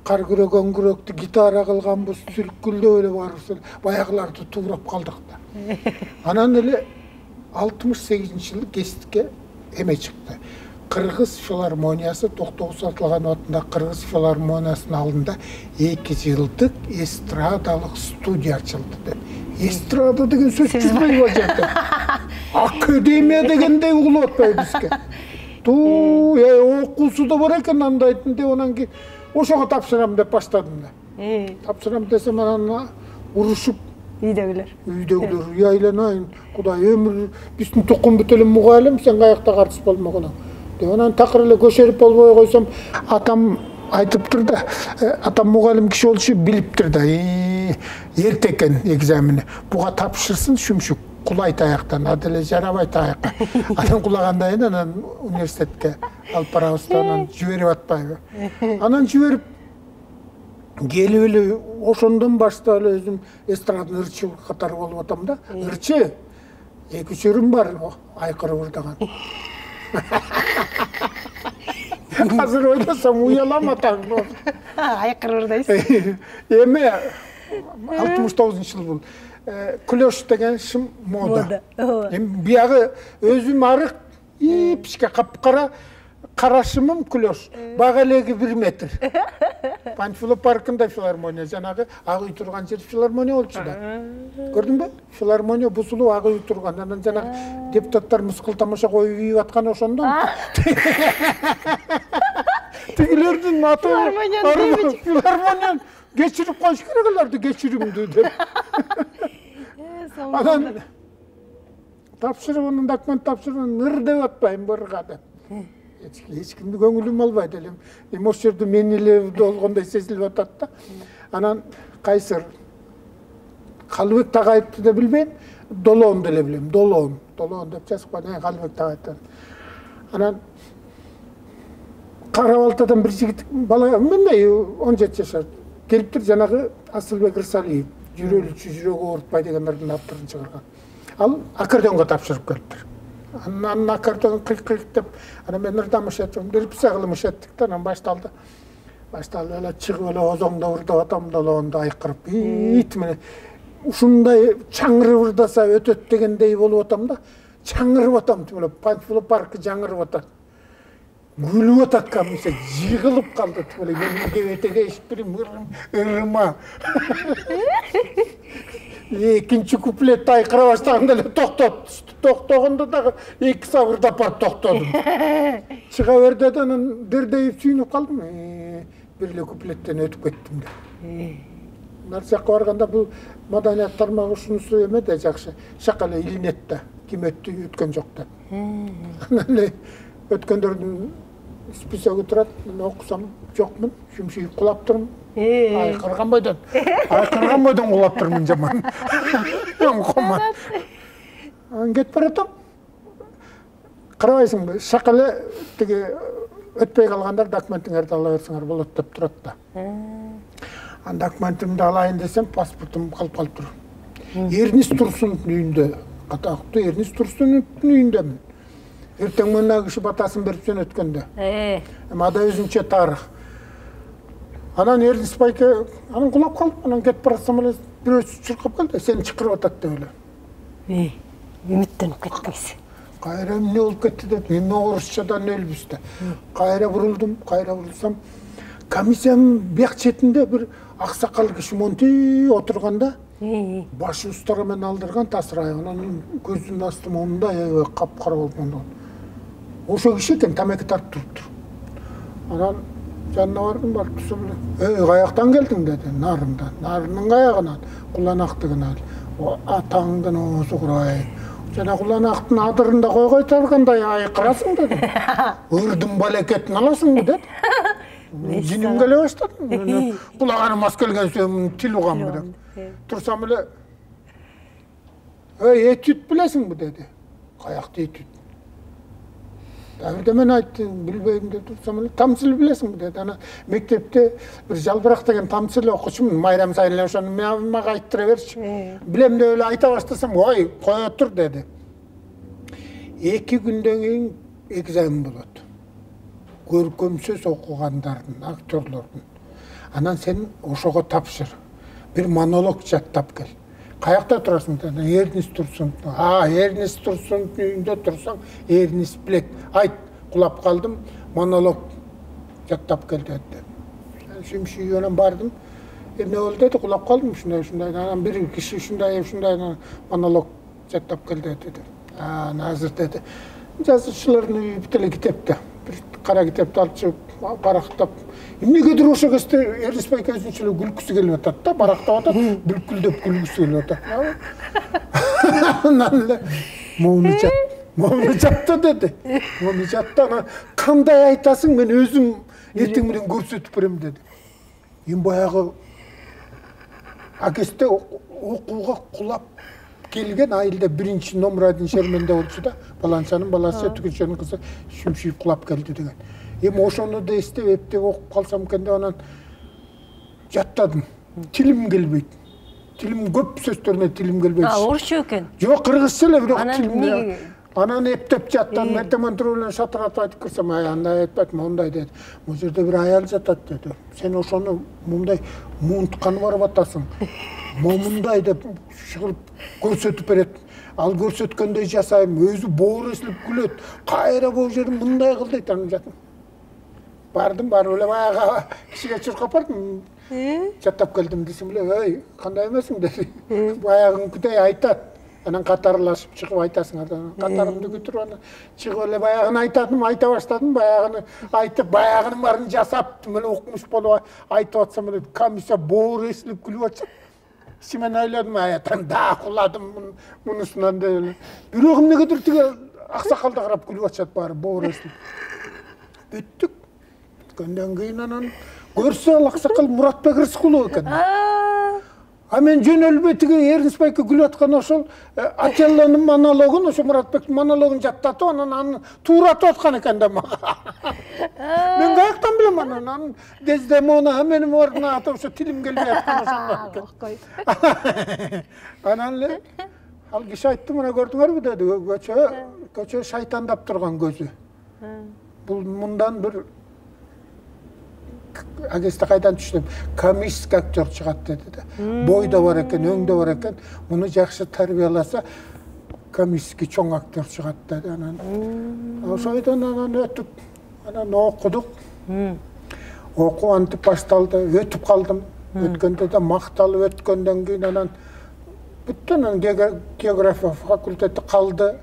кар күрөгөн күрөктү гитара кылганбыз, сүлкүлдөп эле барыбыз баягыларды туурап калдык да. Анан эле 68-жылы Кестикке эме чыкты. Кыргыз филармониясы Токтогуз Атылганов атындагы Кыргыз филармониясынын алдында 2 жылдык эстрадалык студия ачылды деп. Эстрада деген сөз чыкпайбы жерде? Академия дегендей угулуп атпайбы бизге. Окуусу да бар экен андайтын деп анан кийин ошого тапшырам деп баштадым да. Тапшырам десем анан урушуп үйдөгүлөр уяланайын, Кудай өмүр биздин тукум бүт эле мугалим, сен каякта артист болмогон. Деп анан такыр эле көчөрүп болбой койсом, атам айтыптыр да, атам мугалим киши болушу билиптир да. Эрте экен экзамени. Буга тапшырсын шүмшүк кулай таяктан, аделе жарабай таякка. Анан кулагандан кийин анан университетке алып барабыз да, анан жиберип атпайбы. Анан жиберип келип эле ошондон баштап эле өзүм эстрадный ырчы катары болуп атам да. Ырчы 2 чөрүм бар, айкырып ырдаган. Азыр ойлосом уялам атаң. Айкырып ырдайсыз. Эми 69-жыл бул. Клёш деген шым мода. Эми биягы өзүм арык, ипичке капкара карашымым клёш. Бага элеги 1 метр. Панфилов паркында филармония, жанагы ак үй турган жер филармония болчу да. Көрдүңбү? Филармония бузулуп ак үй турган. Анан жанагы депутаттар мыскыл тамаша коюп үйүп аткан ошондон. Тигилердин аты филармония geçirip koş kerelerdi geçirimdi de. Adam tapşırıp onun dokument tapşırıp nır dep atpayım burga da. Hiç kimdi көңүлүм албайт элем. Эми ошол жерде мен эле болгондой сезилип атат да. Анан кайсыр Калыбек Тагайевди да билбейм, Долоон деле билем. Долоон деп жазып койгон Калыбек Тагайевден. Анан Кара-Балтадан бир жигит бала мындай 17 жашар. Келиптир жанагы Асылбек Рысалиев, жүрөлүчү жүрөгү оорутпай дегендердин авторун чыгарган. Ал аккордеонго тапшырып келиптир. Анан аккордеон кыйк деп, анан мен ырдамыш этим, репетиция кылмыш эттик да, анан башталды. Башталып эле чыгып эле озоңдо ырдап атам, долоондо айкырып, ит менен ушундай чаңырып ырдаса өтөт дегендей болуп атам да. Чаңырып атам, эле Панфилов паркы жаңырып атат. Gülüp atat kamisa, jığılıp kaldı. Böyle gevetege işpirim ırıma. İkinci kuplette aykıra başlağında toktogunda da 2 sabırda pat toktodım. Çığa verdi dirdeyip suyunup kaldım. Birle kupletten ötüp kettim de. Narsiakka barganda bu madaniyat tarmagı şunusу эме да жакшы. Шакалы илинет да. Ким өттү өткөн жок да. Өткөндөрдүн списогі тұрат, мен оқысам жоқмын, шүмшейіп құлап тұрмын. Айқырған бойдан құлап тұрмын жаман. Қомат. Кетіп баратам. Қарабайсың ба, шақылы өтпей қалғандар документіңерді ала берсіңер болады деп тұрат да. Документімді алайын десем, паспортым қалып тұр. Ернис Тұрсыновтың үйінде, атақты Ернис Тұрсыновтың үйіндемін. Эртең мына киши батасын берип сен өткөндө. Ада өзүнчө тарых. Анан Эрнис байке, анан кулап калып, анан кетип барсам эле бирөөсү чуркап калды. Сени чакырып атат деп эле. Үмүттөнүп кетпейсиз. Кайра эмне болуп кетти деп, эми орусчадан өлбүз да. Кайра бурулсам, комиссиянын бияк четинде бир аксакал киши монти отурганда, башы устара менен алдырган тасырай, анан көзүнүн асты монундай капкара болгондон. Ошо киши экен тамеки тартып туруптур. Анан жанына бардым, барып турсам эле, каяктан келдиң деди, нарындан. Нарынын каягынан, куланактыгынан. Атаңдын оозу курай. Жана куланактын адырында койгой таргандай айкырасың деди. Ырдын балекетин аласыңбы деди. Жиним келе баштады. Кулаганым аз келген сөйүм тил уганбы деп. Турсам эле, этюд билесиңби деди. Каякты этюд? Дагы мен айттым, билбейм деп турсам эле, тамсыл билесиңби деди. Ана мектепте бир жалбырак деген тамсыл окучумун, Майрам сайын эле ошону мага айттыра берчи. Билем деп эле айта баштасам, ой, кое тур деди. 2 күндөн кийин экзамен болот. Көркөм сөз окугандардын, актерлордун. Анан сен ошого тапшыр. Bir monolog жаттап кел. Каякта турасың деди. Эрнис Турсунов. Эрнис Турсуновдун үйүндө турсаң, Эрнис билет. Айт, kulap kaldım. Monolog jattap keldi dedi. Şemşiye yönen bardım. Ne oldu dedi, kulap kaldım şunday. Anam bir kişi şunday monolog jattap keldi dedi. Nazır dedi. Жазушылардың бүтілі кітепті. Bir қара кітепті алып шығып, барақтап. Неге оша кезде Ердеспай көзіншілі күлкісі келіп отады да, барақтап отады, бүлкілдеп күлкісі келіп отады. Мауны жатты деді. Мауны жатты, қандай айтасың, мен өзім ертең менен көрсетіп берем деді. Ең баяғы әкесте оқуға құлап келген айылда бірінші номер один шерменде болчу да, баланчанын баласы, түгіншенің қызы шүмшиіп құлап келді деген. Ошону да естеп, ептеп оқып қалсам екен де, анан жаттадым. Тилим келбейді. Тилим көп сөздеріне тилим келбейді. Орысша екен? Жоқ, қырғызша эле, бирок тилимде. Анан ептеп жаттадым. Эртең турулан шатыратып айтып кирсем, андай айтпайт, мондай деді. Бул жерде бир аял жатат деді. Сен ошону мындай муунтканы барып атасың. Момундай деп шығып көрсетіп берет. Ал көрсеткенде жасайм, өзі боор эсилип күлөт. Кайра бул жерин мындай кыл дейт, анан жаттым. Бардым, барып эле баягы кишиге чуркап бардым. Жаттап келдим десем эле, "Ой, кандай эмесиң?" деди. Баягыныкыдай айтат. Анан катарлашып чыгып айтасың. Катарымды көтүрүп анан чыгып эле баягыны айтатым, айта баштадым. Баягыны айтып, баягынын баарын жасап, эле окумуш болуп айтып атсам эле комиссия боор эсилип күлүп атат. Мен ойладым, аятан да құладым мұнысынан да. Бирок эмнегедир тиги аксакалды карап күлүп атышат баары боор эсилип. Бүттүк. Бүткөндөн кийин анан көрсө ал аксакал Муратбек Рыскулов экен. Мен жөнөлбөй тиги Эрдеспайга күлүп аткан ошол Ателлонун монологун, ошо Муратбектин монологун жаттатып, анан аны тууратып аткан экен да мага. Мен каяктан билем анан Дездемона менин ордуна атып ошо тилим келбей аткан ошондо. Анан эле ал киши айтты, мына көрдүңөрбү деди, көчө шайтандап турган көзү. Бул мындан бир агесте кайдан түштүм, комический актер чыгат деди да. Бойда бар экен, өңдө бар экен, муну жакшы тарбияласа комический чоң актер чыгат деди. Анан ошойдон анан өтүп, анан окудук. Окуу антип башталды, өтүп калдым. Өткөндө да макталып өткөндөн кийин анан бүттү, анан география факультети калды.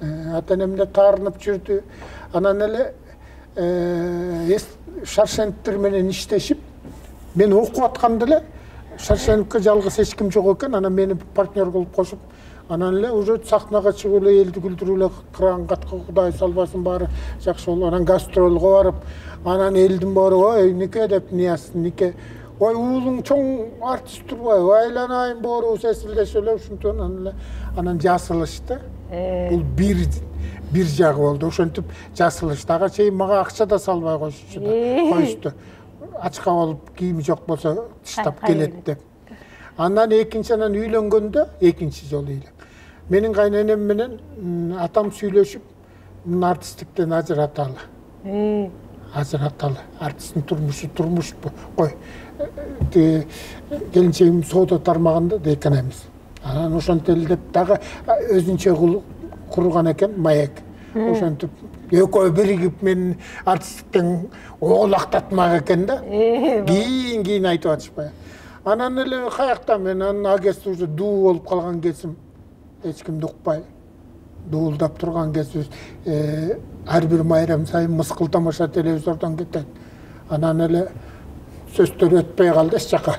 Ата-энемде таарынып жүрдү. Анан эле Шаршеновдер менен иштешип, мен окуп атканда эле Шаршеновго жалгыз эч ким жок экен, анан мени партнер кылып кошуп, анан эле уже сахнага чыгып эле элди күлдүрүп эле кырангатка Кудай салбасын баары жакшы болду. Анан гастролго барып, анан элдин баары ой нике деп ниясын нике. Ой уулуң чоң артист турбайбы? Айланайын боорубуз эсилдешип эле ушинтип анан жасылышты. Бул бир жагы болду. Ошентип жасылыштага чейин мага акча да салбай коюшту. Ачка болуп кийими жок болсо тыштап келет деп. Андан экинчи анан үйлөнгөндө, экинчи жолу үйлөп. Менин кайненем менен атам сүйлөшүп, артисттиктен ажыраталы. Ажыраталы. Артисттин турмушу турмушпу? Кой. Келинчегим соода тармагында дейканемиз. Анан ошентип эле деп дагы өзүнчө курган экен маек. Ошентип экөө биригип мен артисттиктен оолактатмак экен да. Кийин айтып атышпай. Анан эле каяктан мен анын агеси уже дуу болуп калган кезим, эч кимди укпай дуулдап турган кезибиз, ар бир майрам сайын мыскыл тамаша телевизордон кетет. Анан эле сөздөр өтпөй калды эч жака.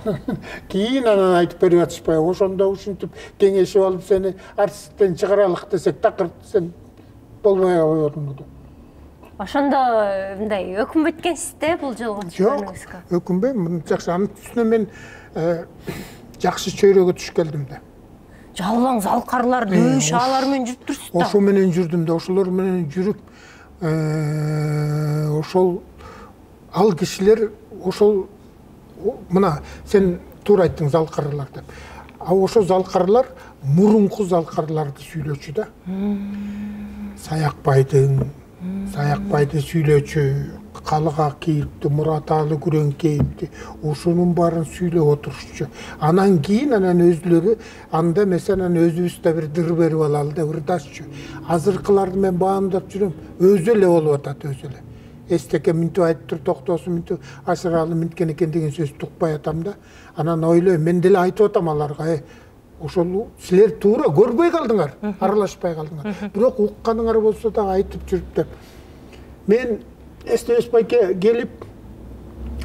Кийин анан айтып берип атышпай, ошондо ушинтип кеңешип алып сени артисттен чыгаралык десек такыр сен болбой койдуң. Ошондо мындай өкүнбөйт экенсиз да бул жолго түшкөнүңүзгө? Жок, өкүнбөйм. Жакшы, анын үстүнө мен жакшы чөйрөгө түшүп келдим да. Жалаң залкарлар дөөш алар менен жүрүп турсуз да. Ошол менен жүрдүм да, ошолор менен жүрүп, ошол ал кишилер ошол мына сен туура айттың залкарлар деп. Ошол залкарлар мурунку залкарларды сүйлөчү да. Саякбайды сүйлөчү, Қалыға кейіпті, Мұраталы күрен кейіпті. Ошының барын сөйлеп отырышчы. Анан кейін, анан өзлері, анда mesela өзімізді бір дыр беріп алалы да ұрдашчы. Азырқыларды мен бағамдап жүрем, өзілі олып атады, өзілі. Эстеке мінті айтып тұр, тоқтосы мінті, Ашыралы мінткен екен деген сөз тұқпай атам да. Анан ойлай, мен деле айтып атам аларға, ошол силер туура көрбөй калдыңар, аралашпай калдыңар. Бирок укканыңар болсо да айтып жүрүп деп. Мен Эстебесбайке келип,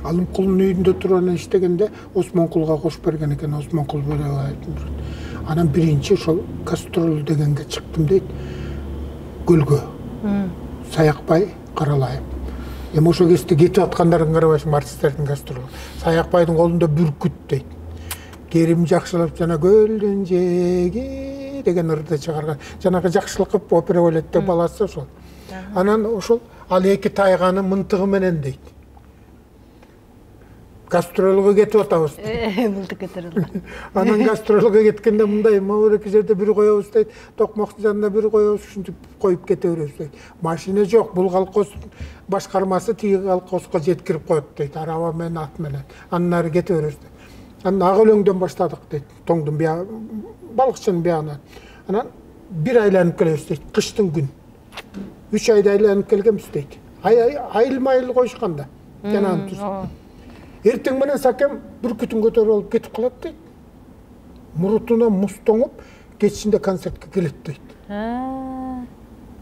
Алымкулдун үйүндө туруп иштегенде Осмонкулга кошуп берген экен, Осмонкул бөлөп айтып. Анан биринчи ошол гастроль дегенге чыктым дейт. Көлгө. Саякбай, Каралайым. Эми ошол кезде кетип аткандарын карабайсың, артисттердин гастролу. Саякбайдын колунда бүркүт дейт. Керим жакшылап жана көлдөн жеги деген ырды чыгарган. Жанагы жакшылык кылып опера балетте баласы ошол. Анан ошол ал эки тайганы мынтыгы менен дейт. Гастролго кетип атабыз. Мылтык кетирилди. Анан гастролго кеткенде мындай, могу эки жерде бир коебуз дейт, токмоктун жанында бир коебуз, ушинтип коюп кете беребиз дейт. Машина жок, бул колхоз башкармасы тиги колхозго жеткирип коет дейт, араба менен, ат менен. Андан ары кете беребиз дейт. Анан ак өлөңдөн баштадык дейт, тоңдун бияг, балыкчынын биягынан. Анан бир айланып келебиз дейт, кыштын күн. 3 айда айланып келгенбиз дейт. Айыл коюшканда. Жанагын туз. Эртең менен Сакем бүркүтүн көтөрүп алып кетип калат дейт. Мурутуна муз тоңуп, кечинде концертке келет дейт.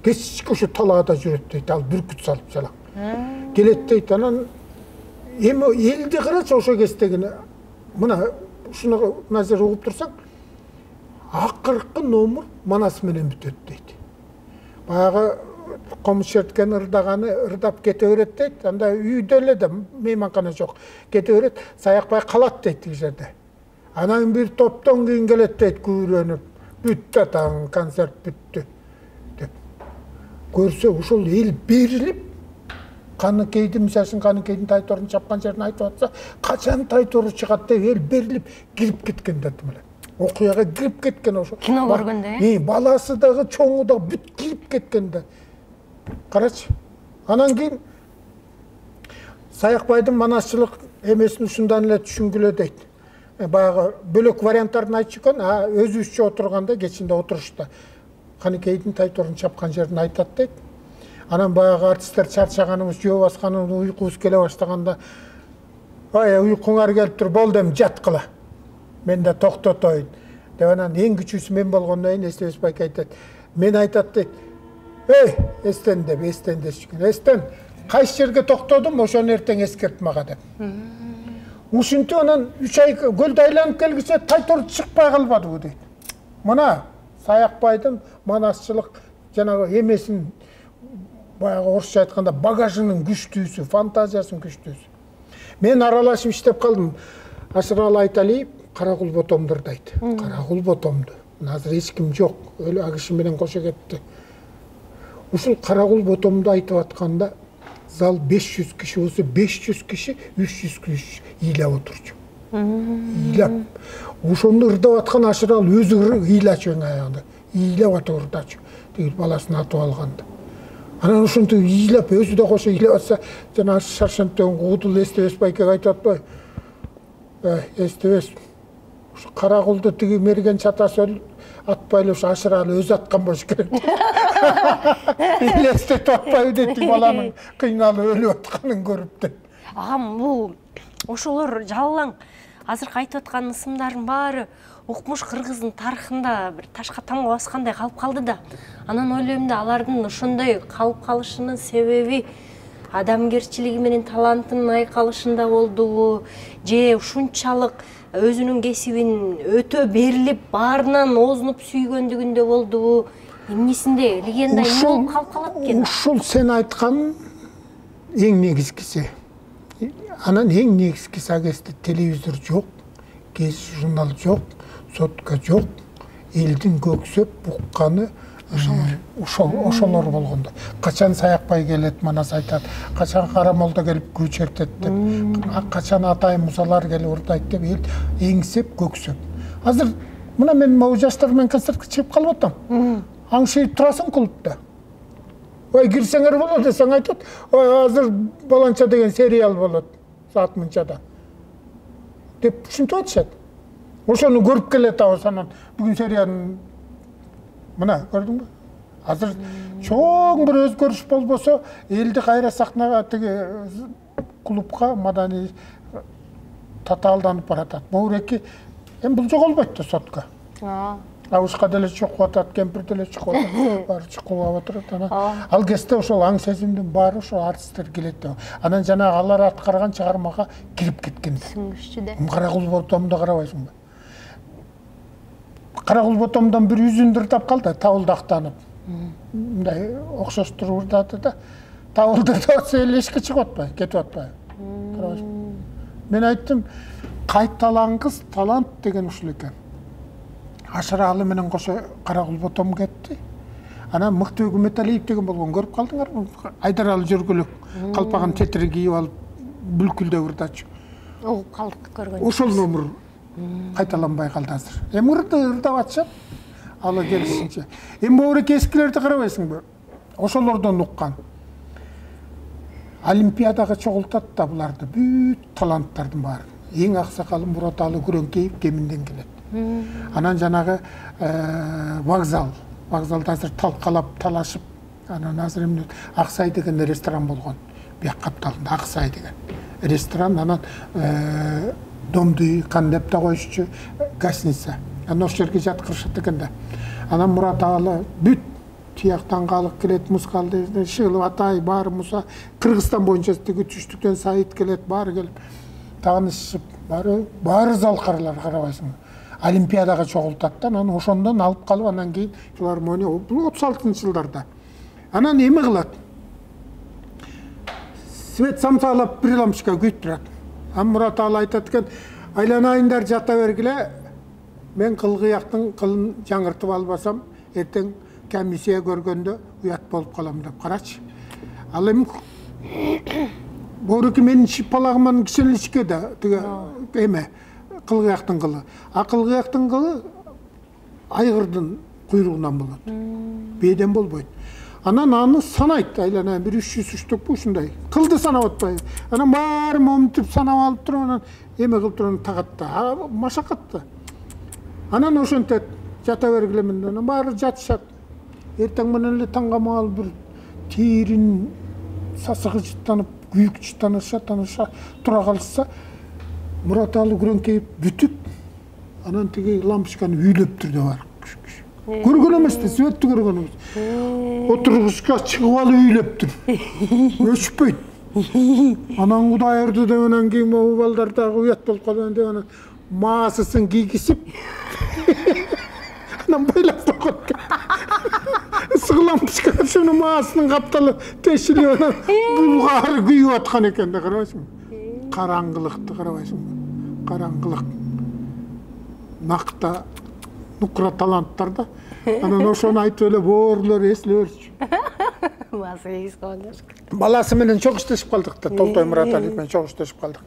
Кечке ошо талаада жүрөт дейт, ал бүркүт салып жалаң. Келет дейт, анан эми элди карачы ошо кездегине. Мына ушуну назар угуп турсаң, акыркы номер Манас менен бүтөт дейт. Баягы комуш черткен ырдаганы ырдап кете берет дейт. Анда үйдө эле да мейманкана жок. Кете берет, Саякбай калат дейт тиги жерде. Анан бир топтон кийин келет дейт, күйрөнүп. Бүттү атаң, концерт бүттү деп. Көрсө ошол эл берилип, Каныкейдин, мисалын Каныкейдин Тайторун чапкан жерин айтып атса, качан Тайтору чыгат деп эл берилип кирип кеткен дедим эле. Окуяга кирип кеткен ошо. Кино көргөндө, баласы дагы, чоңу дагы бүт кирип кеткенде. Карачы. Анан кийин Саякбайдын манасчылык эмесин ушундан эле түшүнгүлө дейт. Баягы бөлөк варианттарын айтчу экен, өзүбүзчө отурганда кечинде отурушта Каныкейдин Тайторун чапкан жерин айтат дейт. Анан баягы артисттер чарчаганыбыз, жөө басканыбыз, уйкубуз келе баштаганда, уйкуңар келип тур, болду эми жаткыла. Мен да токтотойн. Деп анан эң күчүүсү мен болгондон кийин Эстебесбайга айтат. Мен айтат дейт. Эстен деп, эстен дешкен. Эстен, кайсы жерге токтодум, ошону эртең эскерт мага деп. Ушинтип анан 3 ай көлдө айланып келгисе Тайтор чыкпай калбады дейт. Мына Саякбайдын манасчылык жанагы эмесин, баягы орусча айтканда багажынын күчтүүсү, фантазиясынын күчтүүсү. Мен аралашып иштеп калдым. Ашыралы Айталиев Каракул ботомду ырдайт. Каракул ботомду. Азыр эч ким жок. Өлө агышы менен кошо кетти. Ушул Каракул ботомду айтып атканда зал 500 киши болсо 500 киши 300 киши ыйлап отурчу. Ыйлап. Ошону ырдап аткан Ашырал өзү ыйлачу аягында. Ыйлап атып ырдачу. Тиги баласын атып алганда. Анан ошентип ыйлап, өзү да кошо ыйлап атса, жана Шаршенттен Куудул Эстебесбайга айтып атпайбы? Эстебес, ушу Каракулду тиги мерген чатасы атпайлы ушу Ашыралы өзү аткан болуш керек. Элестетип атпайбы дейт, баланын кыйналып өлүп атканын көрүп деп. Агам, бул ошолор жалаң азыркы айтып аткан ысымдардын баары укмуш кыргыздын тарыхында бир ташка тамга баскандай калып калды да. Анан ойлойм да, алардын ошондой калып калышынын себеби адамгерчилиги менен талантынын айкалышында болдубу, же ушунчалык өзүнүн кесибин өтө берилип, баарынан оозунуп сүйгөндүгүндө болдубу, эмнесинде легенда эмне болуп калып калат экен? Ушул сен айткан эң негизгиси. Анан эң негизгиси агесте телевизор жок, кез журнал жок, сотка жок, элдин көксөп букканы ошолор болгондо. Качан Саякбай келет, Манас айтат, качан Карамолдо келип күй чертет деп, качан Атай Мусалар келип ырдайт деп эл эңсеп көксөп. Азыр мына мен могу жаштар менен концертке чыгып калып атам. Аңшыйып турасың клубда. Ой, кирсеңер болот десең айтат. Ой, азыр баланча деген сериал болот. Саат мынчада. Деп ушинтип атышат. Ошону көрүп келет анан бүгүн сериянын мына көрдүңбү? Азыр чоң бир өзгөрүш болбосо, элди кайра сахнага тиги клубка маданий татаалданып баратат. Моуреки эми бул жоголбойт да сотко. Абышка деле чукуп атат, кемпир деле чукуп атат, баары чукуп отурат. Ал кезде ошол аң сезимдин баары ошол артисттер келет да. Анан жанагы алар аткарган чыгармага кирип кеткен. Түшүнүштү да. Кара Кулботомду карабайсыңбы? Кара Кулботомдон бир үзүндүр тапкан да, табылдактанып. Мындай окшоштуруп урдаты да. Табылдырып атса эле эшикке чыгып атпайбы, кетип атпайбы? Карабайсыңбы? Мен айттым, кайталангыс талант деген ушул экен. Ашыралы менен кошо Кара Кулботом кетти. Анан Мыкты Үгүмөталиев деген болгон, көрүп калдыңарбы? Айдаралы жөргөлөк, калпаган тетир кийип алып, бүлкүлдөп ырдачу. Ол калдык көргөн. Ошол номер кайталанбай калды азыр. Эми ырдап атышат. Ала келишинче. Эми Моуреки эскилерди карабайсыңбы? Ошолордон уккан. Олимпиадага чогултат да буларды, бүт таланттардын баары. Эң аксакалы Мураталы Күрөңкеев Кеминден келет. Анан жанагы вокзалда азыр талкалап, талашып, анан азыр эмне Аксай деген ресторан болгон. Бияк капталында Аксай деген ресторан, анан домду кандеп да коюшчу гостиница. Анан ошол жерге жаткырышат экен да. Анан Мураталы бүт тияктан калык келет, Мускалды, Шылып Атай, баары Муса, Кыргызстан боюнча тиги түштүктөн Саид келет, баары келип, таанышып, баары залкарлар карабайсың. Олимпиадага чогултат да, анан ошондон алып калып, анан кийин филармония, бул 36-жылдарда. Анан эме кылат. Свет самсалап бир лампочка күйүп турат. Анан Мураталы айтат экен, айланайындар жата бергиле, мен кылгыяктын кылын жаңыртып албасам, эртең комиссия көргөндө уят болуп калам деп карачы. Ал эми Моуреки менин шипалагыман кичинечке да тиги эме кылгыяктын кылы. А кылгыяктын кылы айгырдын куйругунан болот. Бээден болбойт. Анан аны санайт, айлана бир 300 үчтөкпү ушундай. Кылды санап атпайбы. Анан баары момунтип санап алып туруп, анан эме кылып туруп тагат да. Машакат да. Анан ошентет, жата бергиле мен, анан баары жатышат. Эртең менен эле таңга маал бир терин сасыгы жыттанып, күйүк жыттаныша тура калышса, Мураталы Күрөңкеев бүтүп, анан тиги лампочканы үйлөп турду бар. Көргөн эмес да, светти көргөн эмес. Отургучка чыгып алып үйлөп тур. Өчпөйт. Анан Кудай ырды деп анан кийин могу балдар дагы уят болуп калган деп анан маасысын кийгизип анан бойлап койгон. Лампочка шуну маасынын капталы тешилип анан булгаары күйүп аткан экен да, карабайсыңбы? Караңгылыкты карабайсыңбы? Караңгылык. Накта нукра таланттар да. Анан ошону айтып эле боорлор эслеп өрчү. Басы эгиз кондур. Баласы менен чогуу иштешип калдык да, Толтой Мураталиев менен чогуу иштешип калдык.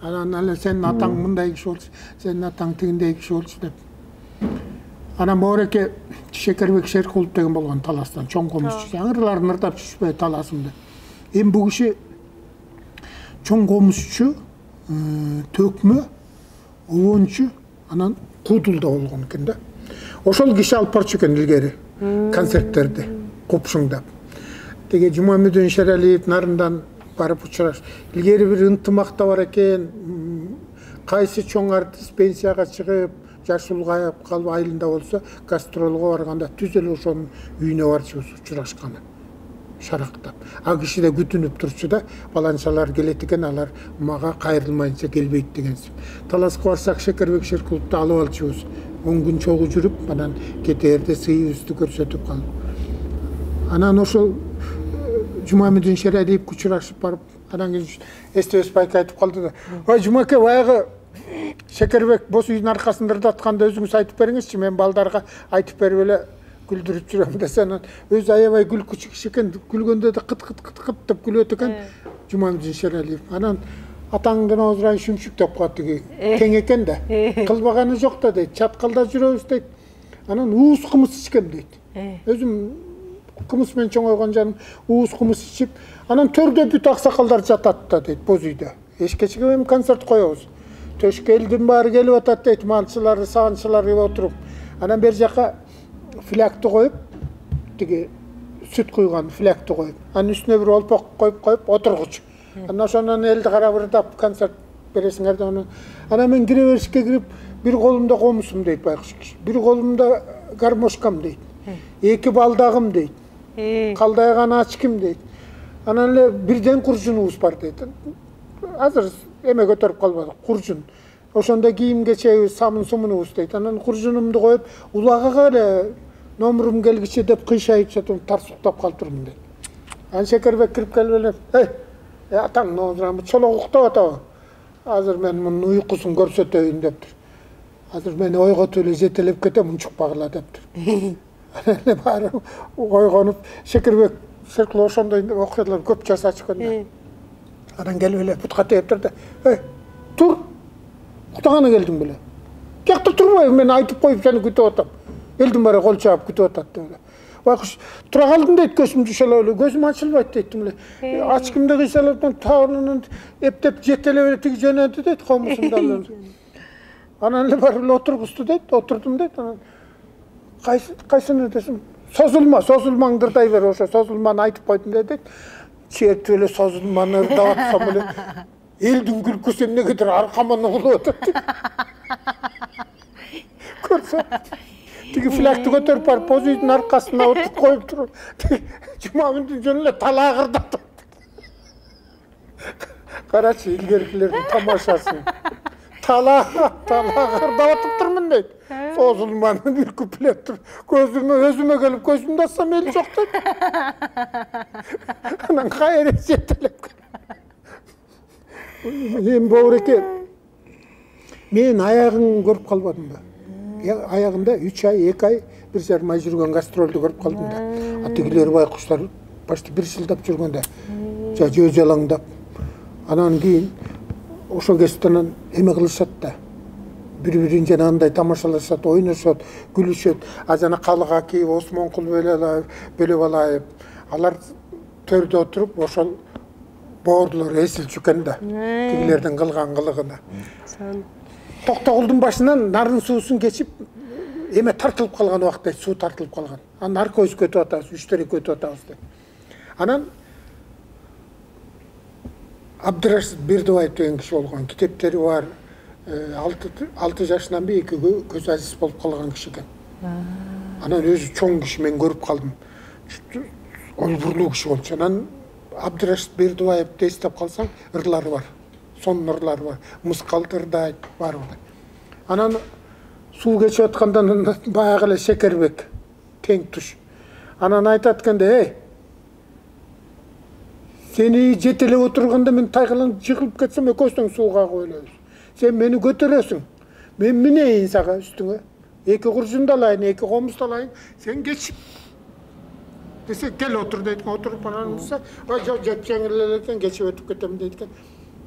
Анан эле сенин атаң мындай киши болчу, сенин атаң тигиндей киши болчу деп. Анан Моуреки Шекербек Шеркулов деген болгон таластан, чоң комузчу. Жаңырларын ырдап жүрүшпөй таласымды. Эми бул киши чоң комузчу, төкмө, обончу, анан куудулда болгон экен да. Ошол киши алып барчу экен илгери концерттерди купшуңдап. Теге Жумамедин Шералиев нарындан барып учураш. Илгери бир ынтымакта бар экен. Кайсы чоң артист пенсияга чыгып, жаш улгайып калып айылында болсо, гастролго барганда түз эле ошонун үйүнө барчубуз учурашканы. Шарактап. А киши да күтүнүп турчу да, баланчалар келет экен, алар мага кайрылмайынча келбейт дегенсип. Таласка барсак Шекербек Шеркуловду алып алчубуз. 10 күн чогуу жүрүп, анан кетерде сыйыбызды көрсөтүп калып. Анан ошол Жумамедин Шералиев учурашып барып, анан кийин эстебес байка айтып калды да. Ой, Жумаке, баягы Шекербек бос үйдүн аркасында ырдатканда өзүңүз айтып бериңизчи, мен балдарга айтып берип эле күлдүрүп жүрөм десе, анан өзү аябай күлкүчү киши экен, күлгөндө да кыт деп күлөт экен Жумамедин Шералиев. Анан атаңдын оозурайын шүмшүк деп коет тиги. Тең экен да. Кылбаганы жок да дейт, чаткалда жүрөбүз дейт. Анан уус кымыз ичкем дейт. Өзүм кумус менен чоңойгон жаным ууз кумус ичип, анан төрдө бүт аксакалдар жатат да дейт, боз үйдө. Эшкечке эми концерт коебуз. Төшкө элдин баары келип атат дейт, малчылары, саанчылары отуруп. Анан бер жака флягты коюп, тиги сүт куйган флягты коюп, анын үстүнө бир олпок коюп отургуч. Анан ошондон элди карап ырдап концерт бересиңер деп. Анан мен кире беришке кирип, бир колумда комусум дейт байкуш киши, бир колумда гармошкам дейт, эки балдагым дейт, калдайган ачким дейт. Анан эле бирден куржунубуз бар дейт. Азыр эме көтөрүп калбадык, куржун. Ошондо кийим кечебиз, самын сумунубуз дейт. Анан куржунумду коюп, улагага эле номурум келгиче деп кыйшайып жатып тарсуктап калып турмун дейт. Анан Шекербек кирип келип эле, атаң номурамы чолок уктап атабы? Азыр мен мунун уйкусун көрсөтөйүн дептир. Азыр мени ойготуп эле жетелеп кетем, унчукпагыла дептир. Анан эле баары ойгонуп, Шекербек Серкулов ошондой окуялар көп жасачу экен. Анан келип эле бутка тээп турду. Тур. Уктаганы келдиң беле? Жакта турбайбы, мен айтып коюп сени күтүп атам. Элдин баары кол чаап күтүп атат деп. Байкуш, тура калдым дейт, көзүм жушалап эле, көзүм ачылбайт дейт эле. Ачкымды кыйшалап, таарынан эптеп жетелеп эле тиги жөнөдү дейт, комусумдан. Анан эле барып эле отургузду дейт, отурдум дейт. Анан кайсыны десем, созулмаң ырдай бер, ошо созулманы айтып койдум дейт. Чертип эле созулманы ырдап атсам эле, элдин күлкүсү эмнегедир аркама нугулуп атат. Көрсө, тиги флягты көтөрүп барып, боз үйдүн аркасына отуруп коюп туруп, Жумабүндүн жөн эле талагырдап. Карачы, илгеркилердин тамашасы. Талагырдап атыптырмын дейт. Созулманы бир күплеп туруп, өзүмө келип көзүмдү ачсам эл жок дейт. Анан кайра жетелеп. Эми Бобуреке, мен аягын көрүп калбадым да. Аягында 3 ай, 2 ай, 1,5 ай жүргөн гастролду көрүп калдым да. Атыгилер байкуштар почти 1 жылдап жүргөндө, жөө жалаңдап. Анан кийин ошо кезден эме кылышат да. Бири-бирин жанагындай тамашалашат, ойношот, күлүшөт. А жана Калыга кийип, Осмонкул Бөлөбалаев, алар төрдө отуруп, ошол боордулар эсилчү экен да. Тигилердин кылган кылыгына. Токтогулдун башынан нарын суусун кечип, эме тартылып калган убакта, суу тартылып калган. Анан аркабыз көтүп атабыз, 3-4 көтүп атабыз деп. Анан Абдырашид Бердибаев деген киши болгон, китептери бар. 6 жашынан бери көз азиз болуп калган киши экен. Анан өзү чоң киши, мен көрүп калдым. Ойбурлуу киши болчу. Анан Абдырашид Бердибаевди эстеп калсаң, ырлары бар. Сонун ырлары бар. Мыскалды ырдайт, бар. Анан суу кечип аткандан баягы эле Шекербек тең туш. Анан айтат экенде, сени жетелеп отурганда мен тайгаланып жыгылып кетсем, экөөсүң сууга коелебиз. Сен мени көтөрөсүң. Мен минейин сага үстүңө. 2 куржунду алайын, 2 комузду алайын. Сен кечип десе, кел отур дейт, отуруп анан болсо, жепсең эле экен, кечип өтүп кетем дейт экен.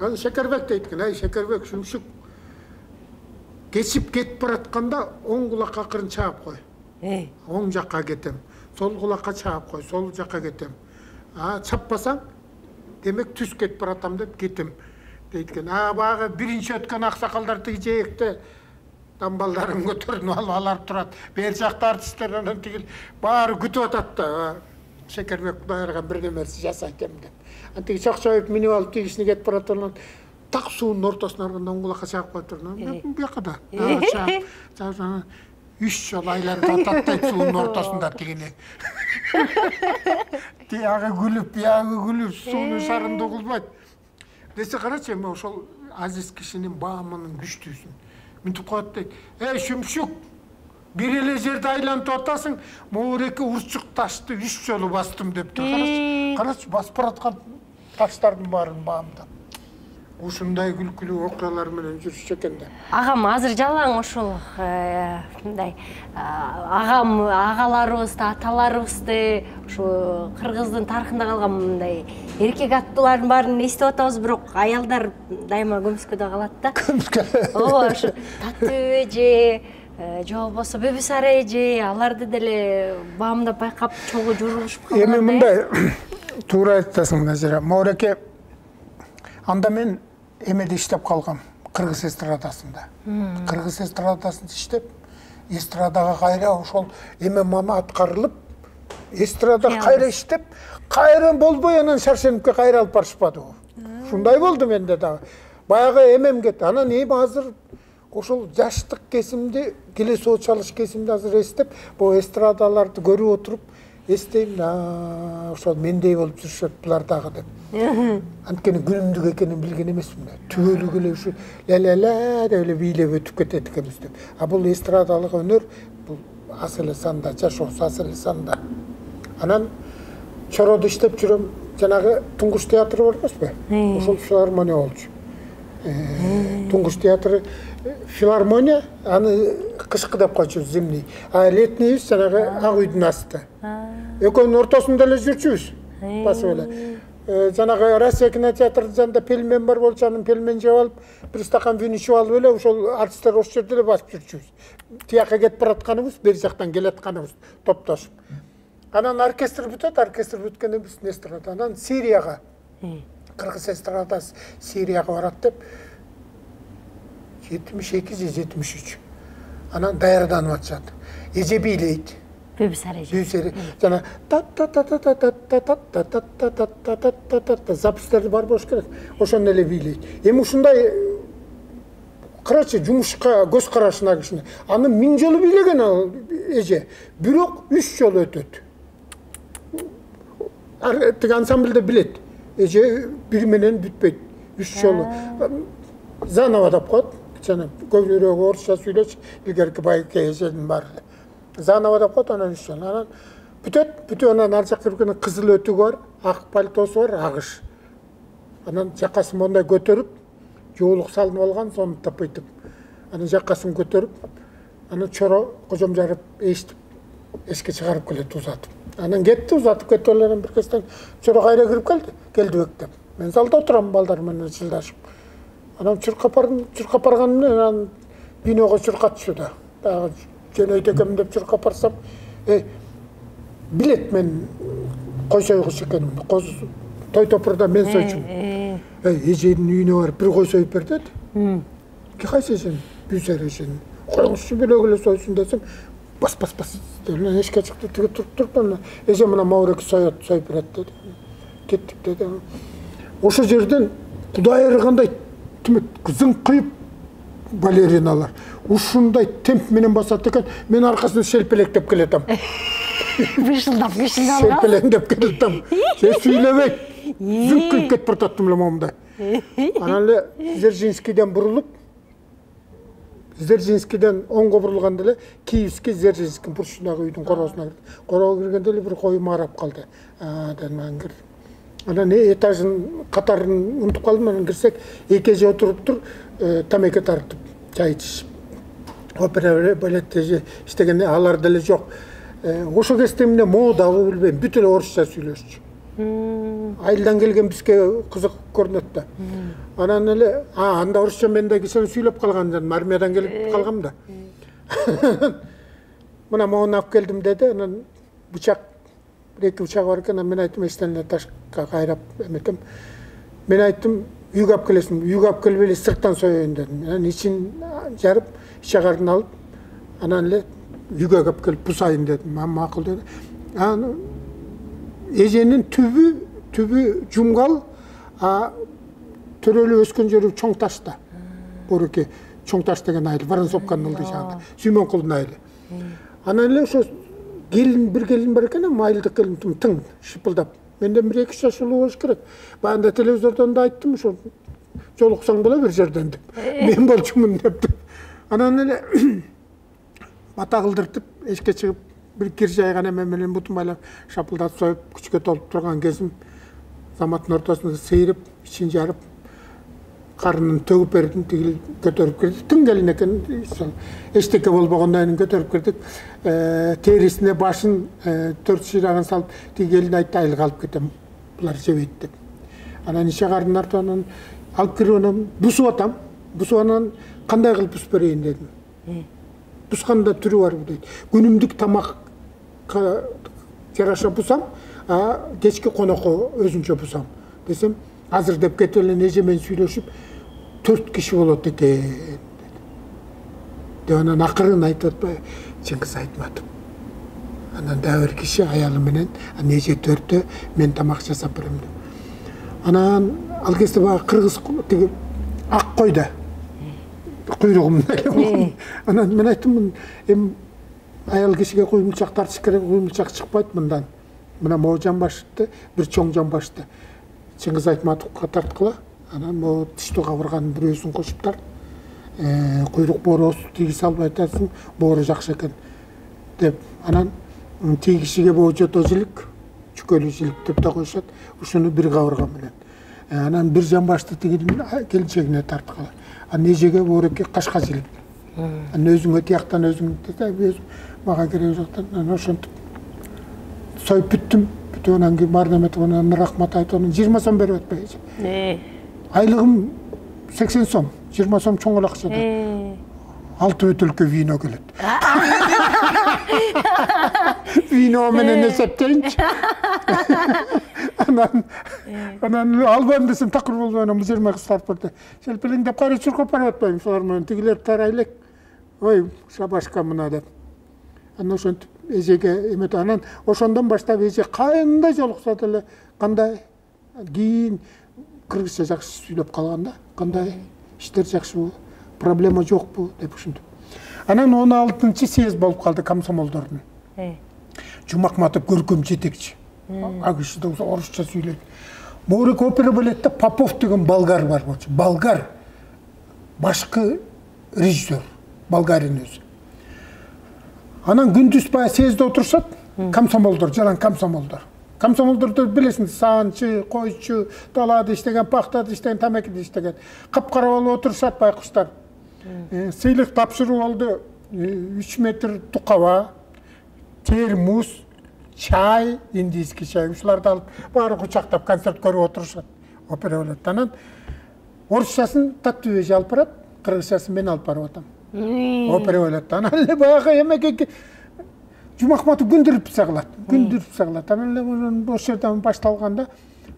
Анан Шекербек дейт экен, Шекербек шумшук. Кечип кетип баратканда оң кулакка акырын чаап кой. Оң жакка кетем. Сол кулакка чаап кой, сол жакка кетем. Чаппасаң, демек түз кетип баратам деп кетем. Дейт экен. Баягы биринчи өткөн аксакалдар тиги жээкте дамбалдарын көтөрүнүп алып турат. Бер жакта артисттер анан тигил баары күтүп атат да. Шекербек Кудайырга бир нерсе жасайт деп. Антиги чокчоюп минип алып тигишине кетип барат, анан так суунун ортосуна оң кулакка чаап коюп тур. Бияка да. Чаап 3 жол айланып атат суунун ортосунда тигини. Тиягы күлүп, биягы күлүп, суунун шарында угулбайт. Десе карачы, эми ошол азиз кишинин баамынын күчтүүсүн. Мынтип коет дейт. Шүмшүк, бир эле жерде айланып атасың, Бобуреке урчук ташты 3 жолу бастым дептир. Карачы, басып бараткан таштардын баарын баамдап. Ушундай күлкүлүү окуялар менен жүрүшчү экен да. Агам азыр жалаң ошол мындай агам, агаларыбызды, аталарыбызды, ушу кыргыздын тарыхында калган мындай эркек аттуулардын баарын эстеп атабыз, бирок аялдар дайыма көмүскөдө калат да. Ооба, ушу Татуу эже, же болбосо Бебисара эже аларды деле баамдап байкап чогуу журулушуп калган. Эми мындай туура айтасың Назира. Мауреке анда мен эмеде иштеп калгам, Кыргыз эстрадасында. Кыргыз эстрадасында иштеп, эстрадага кайра ошол эме мама аткарылып, эстрадага кайра иштеп, кайра болбой анан Шаршеновке кайра алып барышпады. Ушундай болду менде дагы. Баягы эмем кетти. Анан эми азыр ошол жаштык kesимди, келе соо чалыш kesимди азыр эстеп, бул эстрадаларды көрүп отуруп, эстейм, ошол мендей болуп жүрүшөт булар дагы деп. Анткени күнүмдүк экенин билген эмесмин. Түбөлүк эле ушу ле деп эле бийлеп өтүп кетет экенбиз деп. А бул эстрадалык өнөр, бул аз эле санда, жашоосу аз эле санда. Анан Чороодо иштеп жүрөм, жанагы Туңгуш театры бар эмеспи? Ошол филармония болчу. Туңгуш театры филармония, аны кышкы деп койчу, зимний. А летнийбиз жанагы Ак үйдүн асты. Экөөнүн ортосунда эле жүрчүбүз. Басып эле. Жанагы Россия кинотеатры жанында пельмен бар болчу, анын пельмен жеп алып, бир стакан вин ичип алып эле ошол артисттер ошол жерде эле басып жүрчүбүз. Тияка кетип баратканыбыз, бери жактан келатканыбыз топтошуп. Анан оркестр бүткөндөн биз эстрада. Анан Сирияга, Кыргыз эстрадасы Сирияга барат деп 72 же 73. Анан даярданып атышат. Эже бийлейт. Бебисара эже. Жана записьтер бар болуш керек. Ошону эле бийлейт. Эми ушундай карачы жумушка көз карашына кишине. Аны 1000 жолу бийлеген ал эже. Бирок 3 жолу өтөт. Тиги ансамбльде билет. Эже бир менен бүтпөйт. 3 жолу. Заново деп коет. Жана көбүрөөк орусча сүйлөч, илгерки байке эженин баары. Заново деп коет, анан 3 жолу. Анан бүтөт, анан ал жакка киргенде кызыл өтүгү бар, ак пальтосу бар, агыш. Анан жакасын мондай көтөрүп, жоолук салынып алган, сону тапайтып. Анан жакасын көтөрүп, анан чоро кожом жарып, эстип, эшикке чыгарып келет узатып. Анан кетти, узатып кетип эле бир кезден чоро кайра кирип келди бектеп. Мен залда отурам балдар менен чылдашып. Анан чуркап барган менен анан биного чуркатчу да. Дагы жөнөйт экенмин деп чуркап барсам, билет мен кой сойгуш экенимди. Той топурда мен сойчумун. Эженин үйүнө барып бир кой союп бер деди. Кайсы эжен? Бүйсөр эжен. Койгучу белек эле сойсун десем, бас. Эле эшикке чыкты, тиги туруп, анан эже мына Маурек союп берет деди. Кеттик деди. Ошол жерден Кудай ыргандай зыңкыйып балериналар. Ушундай темп менен басат экен, мен аркасынан шелпелектеп келетем. Бышылдап. Шелпелендеп келетем. Сүйлөбөйт. Зыңкыйып кетип бартаттым эле момундай. Анан эле Дзержинскийден бурулуп, Дзержинскийден оңго бурулганда эле Киевский Дзержинский бурчундагы үйдүн короосуна кирди. Короо киргенде эле бир кою марап калды. Мен кирдим. Анан этажын катарын унутуп калдым, анан кирсек, эки эже отуруп тур, тамеке тартып, чай ичишип. Опера балетте иштегенде алар деле жок. Ошол кезде эмне модабы билбейм, бүт эле орусча сүйлөшчү. Айылдан келген бизге кызык көрүнөт да. Анан эле, анда орусча мен да кичине сүйлөп калган, армиядан келип калгам да. Мына моуну алып келдим деди, анан бычак, эки бычак бар экен, мен айттым, эчтен эле ташка кайрап эметем. Мен айттым, үйгө алып келесиң, үйгө алып келбей эле сырттан союйун дедим. Анан ичин жарып, ичагарын алып, анан эле үйгө алып келип бусайын дедим. Макул деди. Анан эженин түбү жумгал, төрөлүп өскөн жери чоң ташта. Буруки чоң таш деген айыл, Воронцовканын ылдый жагында, Сүймөнкулдун айылы. Анан эле ошо бир келин бар экен, айылдык келин тың шыпылдап. Менден 1-2 жаш улуу болуш керек. Баягында телевизордон да айттым, ошо жолуксаң боло бир жерден деп. Мен болчумун деп. Анан эле бата кылдыртып, эшикке чыгып, бир кир жайган эме менен бутун байлап, шапылдатып союп, күчкө толуп турган кезим заматтын ортосунда сейрип, ичин жарып, карынын төгүп бердим, тигил көтөрүп кирди. Тың келин экен, эчтеке болбогондон кийин көтөрүп кирдик. Терисине башын 4 шырагын салып, тиги келин айтты, айылга алып кетем, булар жебейт деп. Анан иче кардын артынан алып кирип анан бусуп атам. Бусуп анан кандай кылып бусуп берейин дедим. бусқанда түрі бар дейді. Күнүмдүк тамаққа жараша бусам, кечки конокко өзүнчө бусам десем, азыр деп кетип эле эжемен сүйлөшүп 4 киши болот экен. Деп анан акырын айтып атпайбы, Чыңгыз Айтматов. Анан дагы бир киши аялы менен, эже 4тө мен тамак жасап берем деп. Анан ал кезде баягы кыргыз тиги ак койда куйругумда. Анан мен айттым, эми аял кишиге куймулчак тартыш керек, куймулчак чыкпайт мындан. Мына могу жамбашты, бир чоң жамбашты Чыңгыз Айтматовго тарткыла. Анан могу тиштүү кабырганын бирөөсүн кошуп тарт. Куйрук бооросу тийгиз албай атасың, боору жакшы экен деп. Анан тиги кишиге могу жото жилик, чүкөлүү жилик деп да коюшат. Ушуну бир кабырга менен. Анан бир жамбашты тигидин келинчегине тарткыла. Анан эжеге боореке кашка жилик. Анан өзүңө тияктан өзүң өзүм мага кереги жок. Анан ошентип союп бүттүм. Бүтүп анан кийин баарын эметип анан рахмат айтып анан 20 сом берип атпайбы. Айлыгым 80 сом, 20 сом чоң эле акча да. 6 бөтөлкө вино келет. Вино менен эсептейинчи. Анан албайм десем такыр болбой анан 20 кыстап берди. Шелпелең деп кайра чуркап барып атпайбы, шулар менен тигилер тарай элек. Ой, шабашка мына деп. Анан ошентип эжеге эметип анан ошондон баштап эже кандай жолукса деле, кандай кийин кыргызча жакшы сүйлөп калганда, кандай иштер жакшыбы, проблема жокпу деп ушинтип. Анан 16-съезд болуп калды комсомолдордун. Жумакматов көркөм жетекчи. Ал киши да орусча сүйлөйт. Моорик опера балетте Попов деген болгар бар болчу. Болгар башкы режиссер, болгарин өзү. Анан күндүз баягы съездде отурушат, комсомолдор, жалаң комсомолдор. Комсомолдорду билесиң, саанчы, койчу, талаада иштеген, пахтада иштеген, тамекиде иштеген. Капкара болуп отурушат байкуштар. Сыйлык тапшыруу болду. 3 метр тукаба, термос, чай, индийский чай. Ушуларды алып, баары кучактап концерт көрүп отурушат. Опера болот. Анан орусчасын Таттуу эже алып барат, кыргызчасын мен алып барып атам. Опера болот. Анан эле баягы эмеге Жумакматов күндүрүп сагылат. Анан эле ошол жерден башталганда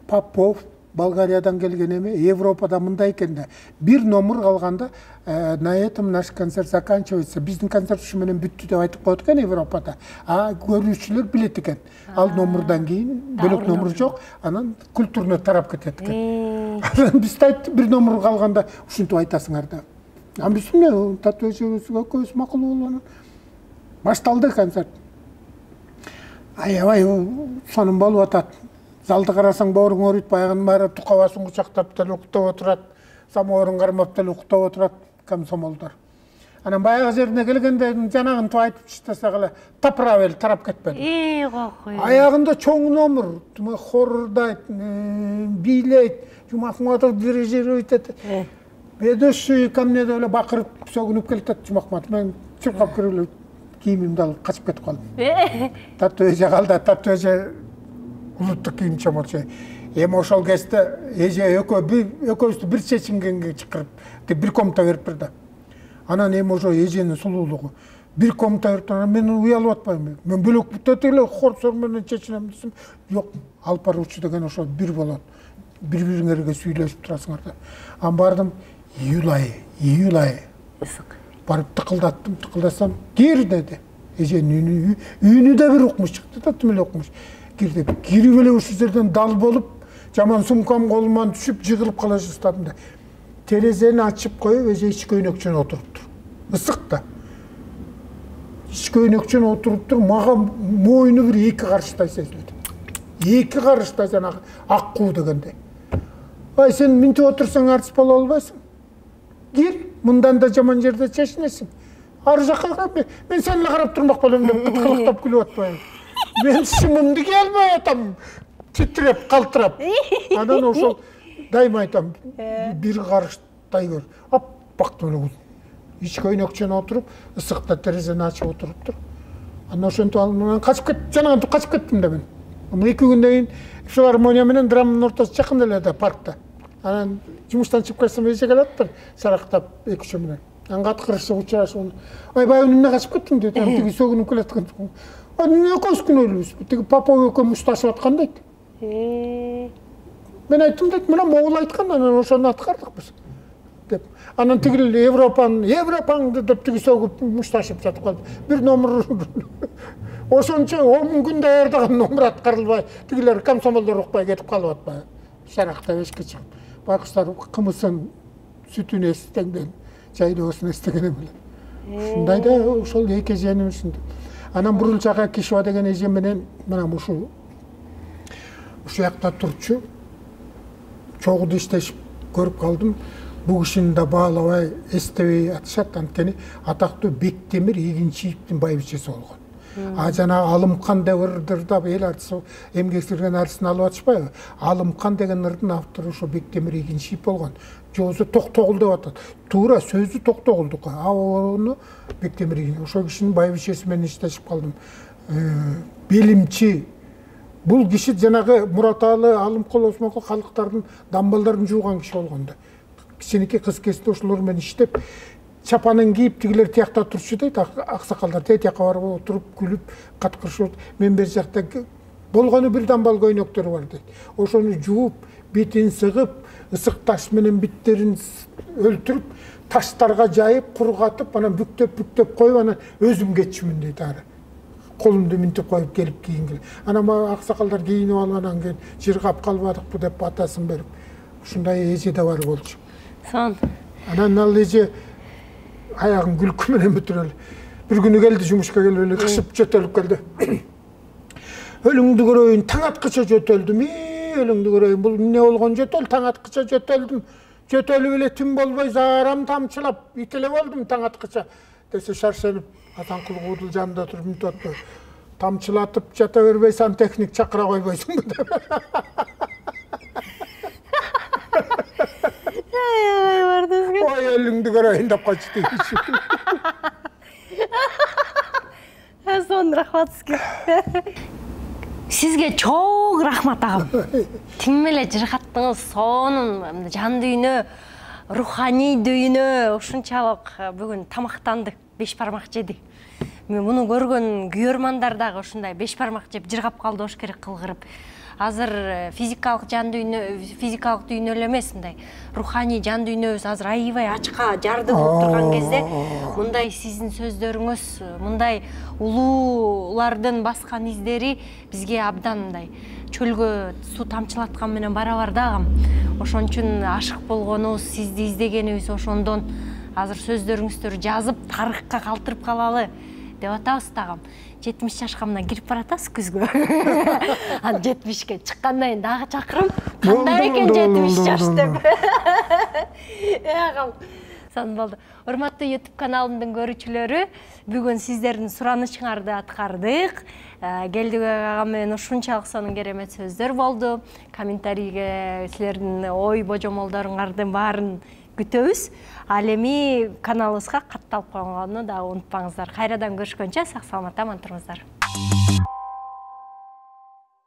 Попов Болгариядан келген эме, Европада мындай экен да. Бир номер калганда, на этом наш концерт заканчивается. Биздин концерт ушу менен бүттү деп айтып коет экен Европада. Көрүүчүлөр билет экен. Ал номердан кийин бөлөк номер жок, анан культурный тарап кетет экен. Анан биз айттык бир номер калганда ушинтип айтасыңар да. Анан биз эмне Таттуу эжебизге көз макул болгон. Башталды концерт. Аябай сонун болуп атат. Залды карасаң бооруң ооруйт, баягынын баары тукабасын кучактап деле уктап отурат, самоорун кармап деле уктап отурат комсомолдор. Анан баягы жерине келгенде жанагын айтып чыктасак эле таправел тарап кетпеди. Кокой. Аягында чоң номер, хордайт, бийлейт, Жумакматов дирижирует этет. Ведущий ко мне деле бакырып сөгүнүп келет Жумакматов. Мен чуркап кирип кийимимди алып качып кетип калдым. Таттуу эже калды, Таттуу эже улуттук кийим чоморчу. Эми ошол кезде эже экөөбүздү бир чечингенге чакырып, бир комната берип берди. Анан эми ошо эженин сулуулугу бир комната берип, мен уялып атпайбы. Мен бөлөк бүтөт эле хорсор менен чечинем десем, жок, алып баруучу деген ошо бир болот. Бири-бириңерге сүйлөшүп турасыңар да. Анан бардым, июль айы. Ысык. Барып тыкылдасам, кир деди. Эженин үйүнү да бир укмуш чыкты да, тим эле укмуш. Кирди. Кирип эле ушул жерден дал болуп, жаман сумкам колуман түшүп, жыгылып кала баштадым да. Терезени ачып коюп, эже ич көйнөкчөн отуруптур. Ысык да. Ич көйнөкчөн отуруптур, мага мойну бир 2 карыштай сезилди. 2 карыштай жанагы ак куу дегендей. Ай, сен минтип отурсаң артист боло албайсың. Кир, мындан да жаман жерде чечинесиң. Ар жакка карап, мен сени эле карап турмак болом деп кыткылыктап күлүп атпайбы. Мен сымымды кие албай атам, титреп, калтырап. Анан ошол дайыма айтам, бир карыштай көр. Аппак эле ич көйнөкчөн отуруп, ысыкта терезени ачып отуруптур. Анан ошентип алып качып кеттим, жанагынтип качып кеттим да мен. 2 күндөн кийин филармония менен драманын ортосу жакын эле да паркта. Анан жумуштан чыгып келсем эже келатыр, сарактап 2-3 менен. Каткырышып учурашып, ойбай эмне качып кеттиң дейт. Тиги сөгүнүп келаткан. Экөөбүз күнөө элебиз. Тиги Попов экөө мушташып аткан дейт. Мен айттым дейт, мына могул айткан, анан ошону аткардык биз. Деп. Анан тигил Европаңды деп тиги сөгүп мушташып жатып калды. Бир номер ошончо 10 күн даярдаган номер аткарылбай, тигилер комсомолдор укпай кетип калып атпайбы? Шаракта эшикке чыгып. Байкуштар кымысын сүтүн эстеңден жайдоосун эстеген эмелер. Ушундай да ошол эки эженибиздин. Анан Бурулчага Кишова деген эже менен мына ушул жакта турчу чогуу иштешип көрүп калдым. Бул кишини да баалабай, эстебей атышат, анткени атактуу Бектемир Игинчиевдин байбичеси болгон. Жана Алымкан деп ырдырда эл артысы, эмгек сирген артысын алып атышпайбы? Алымкан деген ырдын автору ошо Бектемир Игинчиев болгон. Жоозу Токтогул деп атат. Туура сөзү Токтогулдук. Ону Бектемир Игинчиев ошо кишинин байбичеси менен иштешип калдым. Билимчи. Бул киши жанагы Мураталы, Алымкул, Осмонкул калктардын дамбалдарын жууган киши болгондо. Кичинекей кыз кезде ошолор менен иштеп, чапанын кийип тигилер тиякта турчу дейт, аксакалдар тияка барып отуруп күлүп каткырышып, мен бер жакта болгону бир дамбал көйнөктөрү бар дейт. Ошону жууп, битин сыгып, ысык таш менен биттерин өлтүрүп, таштарга жайып, кургатып, анан бүктөп коюп, анан өзүм кетчүмүн дейт ары. Колумду минтип коюп келип кийингиле. Анан аксакалдар кийинип алып анан кийин жыргап калбадыкпы деп батасын берип. Ушундай эже да бар болчу. Сон. Анан ал эже аягын күлкү менен бүтүрөлү. Бир күнү келди жумушка келип эле кышып жөтөлүп келди. Өлүңдү көрөйүн, таң аткыча жөтөлдүм. Өлүңдү көрөйүн, бул эмне болгон жөтөл? Таң аткыча жөтөлдүм. Жөтөлүп эле түн болбой заарам тамчылап, ителе болдум таң аткыча. Десе шаршелип Атанкул Куудул жанында туруп мүнөт атпай. Тамчылатып жата бербей сантехник чакыра койбойсуңбу деп. Ой, өлүңдү көрөйүн деп качты. Сон рахмат сизге. Сизге чоң рахмат агам. Тим эле жыргаттыңыз, сонун жан дүйнө, руханий дүйнө ушунчалык бүгүн тамактанды, 5 бармак жеди. Мен муну көргөн күйөрмандар дагы ушундай 5 бармак жеп жыргап калды ош керек кылгырып. Азыр физикалык жан дүйнө, физикалык дүйнө эле эмес, мындай руханий жан дүйнөбүз азыр аябай ачка жарды болуп турган кезде мындай сиздин сөздөрүңүз, мындай улуулардын баскан издери бизге абдан мындай чөлгө суу тамчылаткан менен барабар дагы. Ошон үчүн ашык болгонубуз, сизди издегенибиз ошондон азыр сөздөрүңүздөрдү жазып тарыхка калтырып калалы деп атабыз дагы. 70 жашка мына кирип баратасыз күзгө. Ан 70ке чыккандан кийин дагы чакырым. Кандай экен 70 жаш деп. Агам. Сон болду. Урматтуу YouTube каналымдын көрүүчүлөрү, бүгүн сиздердин суранычыңарды аткардык. Келдик агам менен ушунчалык сонун керемет сөздөр болду. Комментарийге силердин ой божомолдоруңардын баарын күтөбүз. Ал эми каналыбызга катталып койгонду да унутпаңыздар. Кайрадан көрүшкөнчө сак саламатта аман туруңуздар.